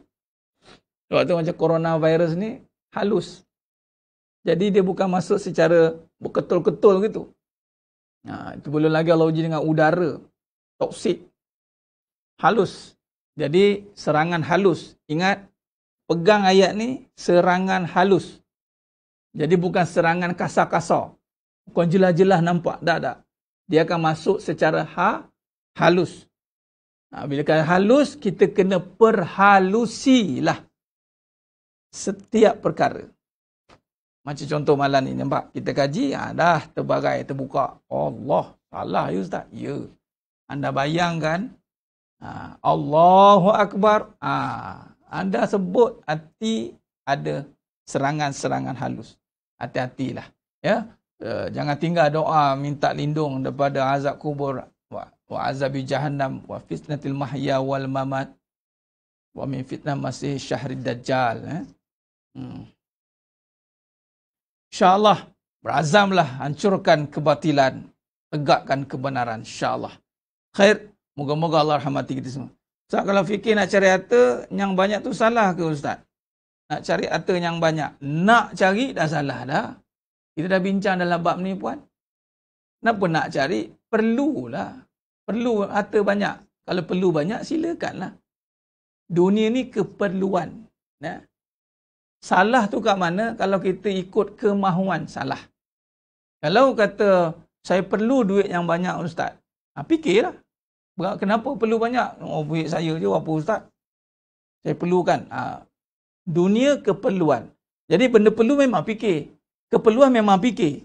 Sebab tu macam coronavirus ni halus. Jadi dia bukan masuk secara berketul-ketul gitu. Itu belum lagi Allah uji dengan udara. Toksik. Halus. Jadi serangan halus. Ingat, pegang ayat ni, serangan halus. Jadi bukan serangan kasar-kasar. Bukan jelas-jelas nampak. Tak. Dia akan masuk secara halus. Bila kata halus, kita kena perhalusilah setiap perkara. Macam contoh malam ni, nampak? Kita kaji, dah terbagai, terbuka. Allah, Salah ya Ustaz? Ya. Anda bayangkan, Allahu Akbar, anda sebut hati ada serangan-serangan halus. Hati-hatilah. Ya. Jangan tinggal doa minta lindung daripada azab kubur, wa azabi jahannam, wa fitnatil mahya wal mamat, wa min fitnah masih syahrid dajjal. InsyaAllah, berazamlah hancurkan kebatilan, tegakkan kebenaran, insyaAllah. Khair, moga-moga Allah rahmati kita semua. Ustaz, kalau fikir nak cari harta yang banyak tu salah ke Ustaz? Nak cari harta yang banyak. Nak cari dah salah dah. Kita dah bincang dalam bab ni puan. Kenapa nak cari? Perlulah. Perlu harta banyak. Kalau perlu banyak, silakanlah. Dunia ni keperluan. Nah. Salah tu kat mana? Kalau kita ikut kemahuan, salah. Kalau kata, saya perlu duit yang banyak Ustaz. Fikirlah. Kenapa perlu banyak? Duit saya je apa Ustaz? Saya perlukan. Dunia keperluan. Jadi benda perlu memang fikir. Keperluan memang fikir.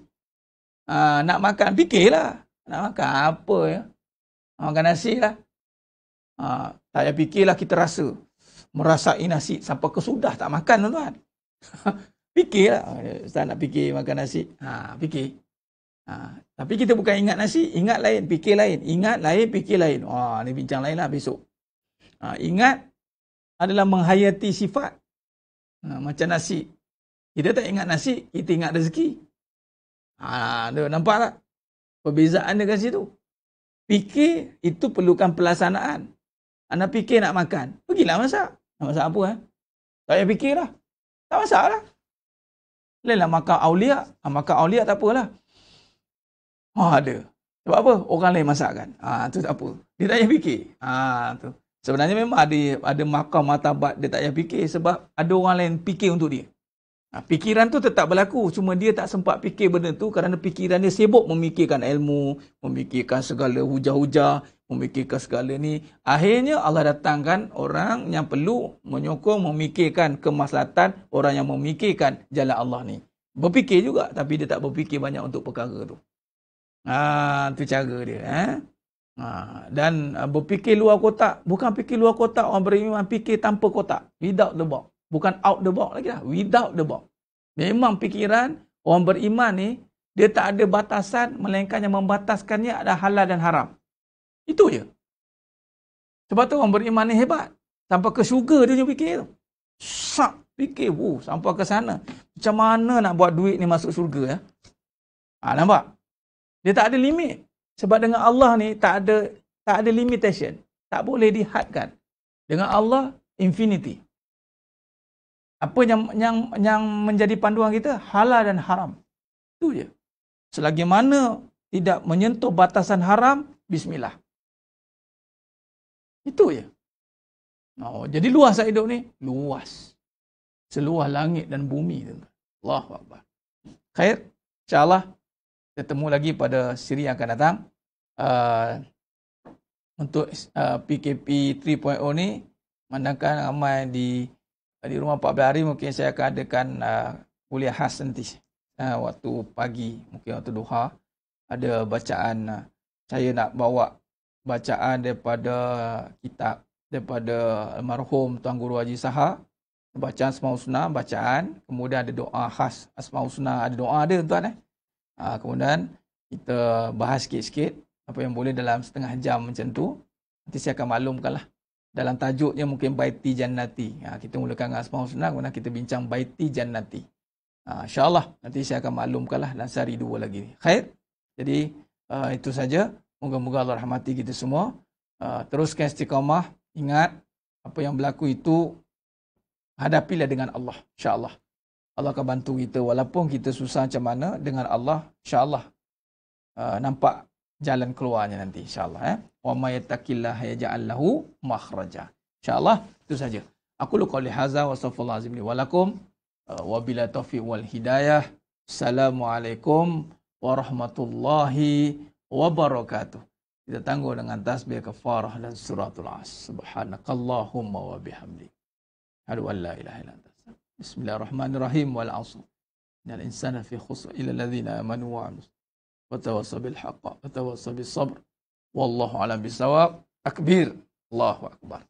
Nak makan, fikirlah. Nak makan apa ya? Makan nasi lah. Tak payah fikirlah, kita rasa. Merasai nasi sampai kesudah tak makan tuan-tuan. Fikirlah. Ustaz nak fikir makan nasi. Fikir. Tapi kita bukan ingat nasi, ingat lain, fikir lain. Ingat lain, fikir lain. Ni bincang lain lah besok. Ingat adalah menghayati sifat. Macam nasi. Kita tak ingat nasi, kita ingat rezeki. Nampak tak? Perbezaan dia kat situ. Fikir itu perlukan pelaksanaan. Anda fikir nak makan, pergilah masak. Nak masak apa? Tak payah fikirlah. Tak masak lah. Lainlah makan aulia. Makan aulia tak apalah. Ada. Sebab apa? Orang lain masakkan. Tu tak apa. Dia tak payah fikir. Tu. Sebenarnya memang ada makam martabat dia tak payah fikir sebab ada orang lain fikir untuk dia. Fikiran tu tetap berlaku. Cuma dia tak sempat fikir benda tu kerana fikiran dia sibuk memikirkan ilmu, memikirkan segala hujah-hujah, memikirkan segala ni. Akhirnya Allah datangkan orang yang perlu menyokong, memikirkan kemaslahatan orang yang memikirkan jalan Allah ni. Berfikir juga tapi dia tak berfikir banyak untuk perkara tu. Tu cara dia. Dan berfikir luar kotak. Bukan fikir luar kotak, orang beriman fikir tanpa kotak. Without the box. Bukan out the box lagi lah. Without the box. Memang fikiran orang beriman ni, dia tak ada batasan, melainkan yang membataskannya adalah halal dan haram. Itu je. Sebab tu orang beriman ni hebat. Sampai ke syurga dia fikir tu. Fikir. Sampai ke sana. Macam mana nak buat duit ni masuk syurga? Nampak? Dia tak ada limit. Sebab dengan Allah ni tak ada limitation. Tak boleh dihadkan. Dengan Allah infinity. Apa yang menjadi panduan kita? Halal dan haram. Itu je. Selagi mana tidak menyentuh batasan haram, bismillah. Itu je. Jadi luas hidup ni? Luas. Seluas langit dan bumi. Allahu Akbar. Khair. InsyaAllah. Ketemu lagi pada siri yang akan datang. Untuk PKP 3.0 ni, mandangkan ramai di rumah 14 hari, mungkin saya akan adakan kuliah khas nanti. Waktu pagi, mungkin waktu duha. Ada bacaan, saya nak bawa bacaan daripada kitab, daripada almarhum Tuan Guru Haji Saha. Bacaan Asmaul Husna, bacaan. Kemudian ada doa khas Asmaul Husna, ada doa dia tuan. Kemudian kita bahas sikit-sikit apa yang boleh dalam setengah jam macam tu. Nanti saya akan maklumkanlah. Dalam tajuknya mungkin Baiti Jannati. Kita mulakan dengan Asmaul Husna, kemudian kita bincang Baiti Jannati. InsyaAllah nanti saya akan maklumkanlah dalam sehari 2 lagi. Khair. Jadi itu saja. Moga-moga Allah rahmati kita semua. Teruskan istiqamah. Ingat apa yang berlaku itu hadapilah dengan Allah. InsyaAllah. Allah akan bantu kita walaupun kita susah macam mana, dengan Allah insya-Allah nampak jalan keluarnya nanti insya-Allah. Wa may yattaqillaha yaj'al lahu makhraja. Insya-Allah itu saja. Aku lu qouli hadza wa astaghfirullah azim li wa lakum wa bila taufiq wal hidayah. Assalamualaikum warahmatullahi wabarakatuh. Kita tangguh dengan tasbih kafarah dan suratul as. Subhanakallahumma wa bihamdik. Asyhadu an la ilaha illa anta. Bismillahirrahmanirrahim wal 'asr. Innal insana fi khusr illa alladhina amanu wa 'amilus wa tawassaw bil haqq wa tawassaw bis sabr. Wallahu a'lam bissawab. Takbir. Allahu akbar.